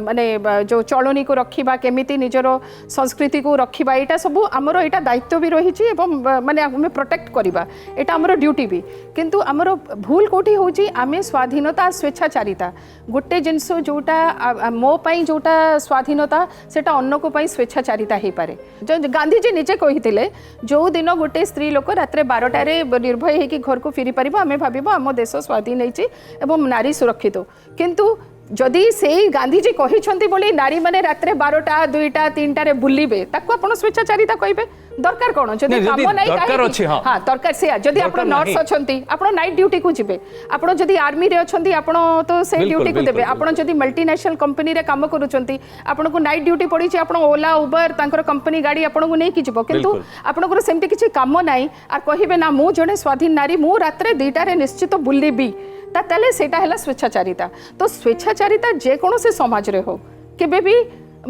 माने जो चलनी को रखिबा केमिति निजरो संस्कृति को रखिबा एटा सबु हमरो एटा दायित्व भी रही ची एवं माने आमे प्रोटेक्ट करिबा एटा हमरो ड्यूटी भी किंतु हमरो भूल कोठी होची आमे स्वाधीनता स्वेच्छाचारिता गोटे जिनस जोटा मो पई जोटा स्वाधीनता सेटा अन्य को पई स्वेच्छाचारिता हे पारे जो गांधी जी निजे कहिथिले जो दिन गोटे स्त्री लोक रात्रे 12टारे निर्भय होगी घर को फेरी पारिबो आमे भाबिबो आम देश स्वाधीन होइछि एवं नारी सुरक्षित किंतु जदि से गांधीजी कहिछंती बोली नारी माने रात्रे 12टा 2टा 3टारे बुलिबे ताको आपण स्वेच्छाचारिता कहबे दरकार कोन जदि काम नै दरकार अछि हां दरकार से जदि आपण नर्स अछंती आपण नाइट ड्यूटी को जिबे आपण जदि आर्मी रे अछंती आपण तो से ड्यूटी को देबे आपण जदि मल्टीनेशनल कंपनी रे काम करूछंती आपण को नाइट ड्यूटी पड़ी छी आपण ओला उबर तांकर कंपनी गाड़ी आपण को नै कि जिवो किंतु आपण को सेमति किछि काम नै आ कहिबे ना मु जने स्वाधीन नारी मु रात्रे 2टारे निश्चित बुलिबी ताले सेटा हैला स्वेच्छाचारिता तो स्वेच्छाचारिता जे कोनो से समाज रे हो केबे भी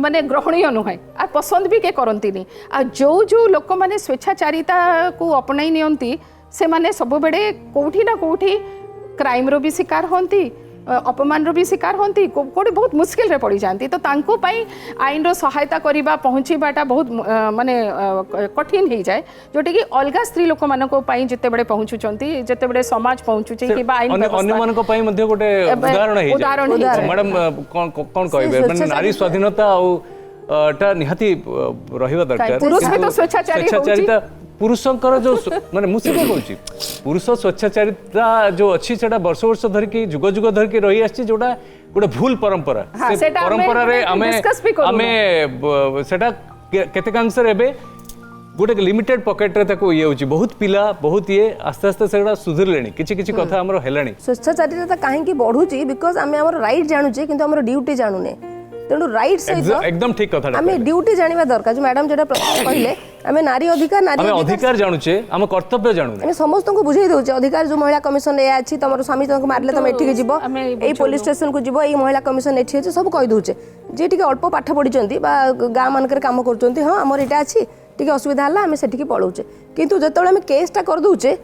माने ग्रहणीय नुहे आ पसंद भी के करंती नहीं आ जो लोक माने स्वेच्छाचारिता को अपनाई नियंती से माने सब बेड़े कोठी ना कोठी क्राइम रो भी शिकार होंती अपमान रो भी शिकार होंती कोडी बहुत मुश्किल रे पड़ी जानती तो तांको पई आईन रो सहायता करिबा पहुंचीबाटा बहुत माने कठिन हो जाए जोटी कि अलगा स्त्री लोक मानको पई जते बडे पहुंचुचंती जते बडे समाज पहुंचुची कि बा आईन अन्य मानको पई मध्ये गोटे उदाहरण है मैडम कोन कहबे माने नारी स्वाधीनता आ टा निहाती रहिबा दरकार पुरुष भी तो स्वेच्छाचारिता पुरुषंकर जो माने मुसीबत कहूँ पुरुष स्वेच्छाचारिता जो अच्छी से वर्ष वर्ष धरिकी जुग जुग धरिकी रही आसी जोटा गोटे भूल परंपरा से परंपरा रे आमे सेटा केतेकांश रे एबे गोटे लिमिटेड पॉकेट रे ताको ये होची बहुत पिला बहुत ये आस्ते आस्ते सेटा सुधरलेनी किछि किछि कथा हमरो हेलानी स्वेच्छाचारिता काहे की बढ़ुची बिकॉज़ आमे हमर राइट जानूचे किंतु हमर ड्यूटी जानूने तेणु राइट सहित एकदम ठीक कथा आमे ड्यूटी जानिबा दरकार जो मैडम जेटा प्रश्न कहले आमे नारी अधिकार जानूचे हम कर्तव्य जानू आमे समस्त को बुझाई दोचे अधिकार जो महिला कमिशन ए अछि तमरो स्वामी तमको मारले तम एठी के जिवो एई पुलिस स्टेशन को जिवो एई महिला कमिशन एठी अछि सब कहि दोचे जे टिके अल्प पाठ पढिचंती बा गां मानकर काम करचंती हां हमर एटा अछि टिके असुविधा हला आमे सेठी के पळौचे किंतु जतळे आमे केसटा कर दोचे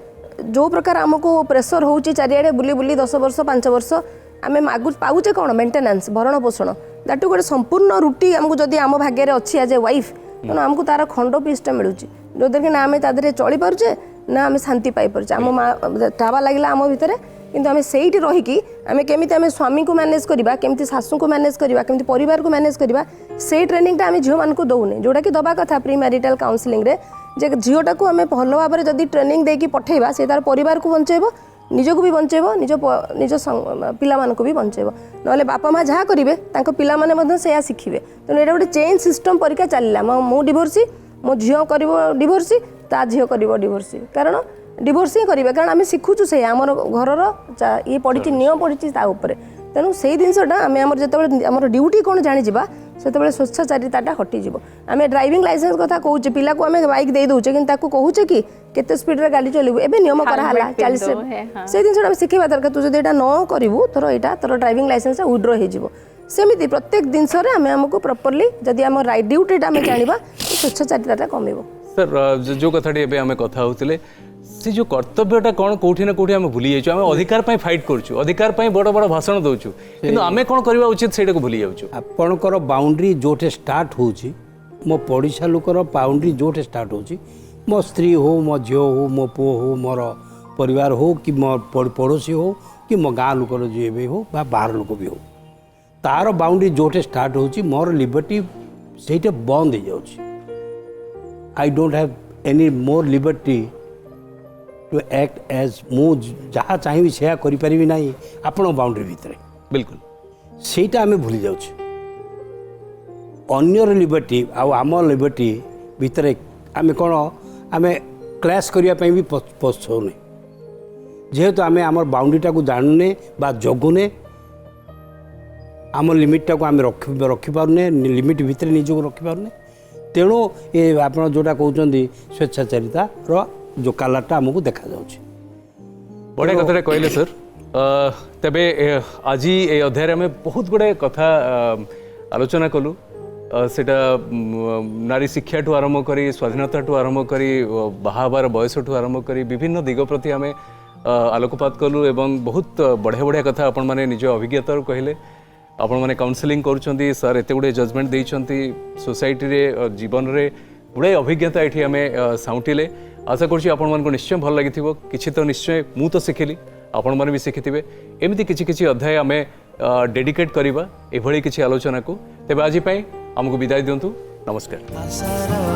जो प्रकार हमको प्रेशर होउची चारियाडे बुली बुली 10 वर्ष 5 वर्ष आमे मागु पाउचे कोन मेंटेनेंस भरण पोषण दैट गोटे संपूर्ण रुटी आमको जदि आम भाग्य अच्छी एज ए वाइफ तेणु आमको तार खंड पीसटा मिलूँ जो ना आम तादे चली पारे ना आम शांति पाई पारे आम टावा लगे आम भितर किंतु आम से रहीकि आम केमी आम स्वामी को मैनेज करवा केमी शाशु को मैनेज करवा केमी परिवार को मैनेज करवा से ट्रेनिंगटा आम झील मानक दौने जोटा कि दबा कथा प्री मैरिटाल काउंसलिंग रे जे झीलटा को आम भल भाव में जदि ट्रेनिंग देकी पठेबा से तार परिवार को बंचेब निजको भी बंचेब निज पिला मानक भी बंचेब नले बापा माँ जहाँ करेंगे पिला माने मध्य से शिखिबे तेणु ये गोटे चेन सिस्टम परिका चलला मु डिवोर्सी मो झील कर डिवोर्सी ता झील कर डिवोर्सी कारण डिवोर्स ही करेंगे कारण आम शिखुचु से आम घर ये पड़ी नियम पड़ी तेणु से जिनसा आम जो ड्यूटी कौन जाणीजा से स्वेच्छाचारिता हटिज आम ड्राइविंग लाइसेंस कथा कहूचे पिला को आम बाइक दे दौचे कि कहूचे कि केते स्पीड रे गाड़ी चलू एबे नियम कराला 40 से जिनसा आम शिखेबा दरकार तू जब यहाँ न करू तोर यहाँ तोर ड्राइविंग लाइसेंस विड्र हो सेमती प्रत्येक जिनस आमको प्रॉपर्ली जदि आम राइट ड्यूटीटा आम जाना स्वेच्छाचारिता कमिबो सर जो कथाटी एबे आमे कथा होतिले से जो कर्तव्यटा कौन कौटी ना कौटी आम भूली जाइछु आम अधिकार पाई फाइट करछु अधिकार पाई बड़ बड़ भाषण दउछु किंतु आमे कोन करबा उचित सेटा को भूली जाउछु आपणकर बाउंड्री जोटे स्टार्ट होची मो पड़िशा लोकर बाउंड्री जोटे स्टार्ट होची मो स्त्री हो मो झील हो मो पु हो मोर परिवार हो कि मो पड़ोसी हो कि मो गाँ लोकर जी भी हो बा बाहर लोक भी हो तार बाउंड्री जोटे स्टार्ट होची मोर लिबर्टी सेटा बंद हो जाउची I don't have any more liberty to act as मु जहाँ चाहिए से करी ना आपण बाउंड्री भितर बिल्कुल सेटा आम भूली जाऊँ अन्यर लिबर्टी आम लिबर्टी भितर आम कौन आम क्लास करने भी पछौने जेहेतु आम आम बाउंड्रीटा को जानूने बा जगुने आम लिमिटा को आम रखिपारे लिमिट भितर निजक रखिपारे तेणु ये आप जोटा कहते स्वेच्छाचारिता जो कालाटा आमको देखा जाउछि बड़े कथा कहले सर तेबे आज ए अध्याय आम बहुत गुड़े कथा आलोचना कलु सेटा नारी शिक्षा ठू आरंभ करी स्वाधीनता ठू आरंभ करी बाहाबार बयस ठू आरंभ करी विभिन्न दिग प्रति आम आलोकपात कलु एवं बहुत बढ़िया बढ़िया कथा आपण माने निज अभिज्ञता कहले आपण माने काउंसलिंग करूछंती सर एते गुडे जजमेंट देइछंती सोसाइटी रे जीवन रे गुड़े अभिज्ञता ये आम साउंटिले आशा करुँच आपण मानक निश्चय भल लगी किसी तो निश्चय मु तो शिखिली आपण मैंने भी शिखिथे एमती किसी अध्याय आम डेडिकेट करवा एभली किसी आलोचना को तेज आज आमको विदाय दिंतु नमस्कार। आशार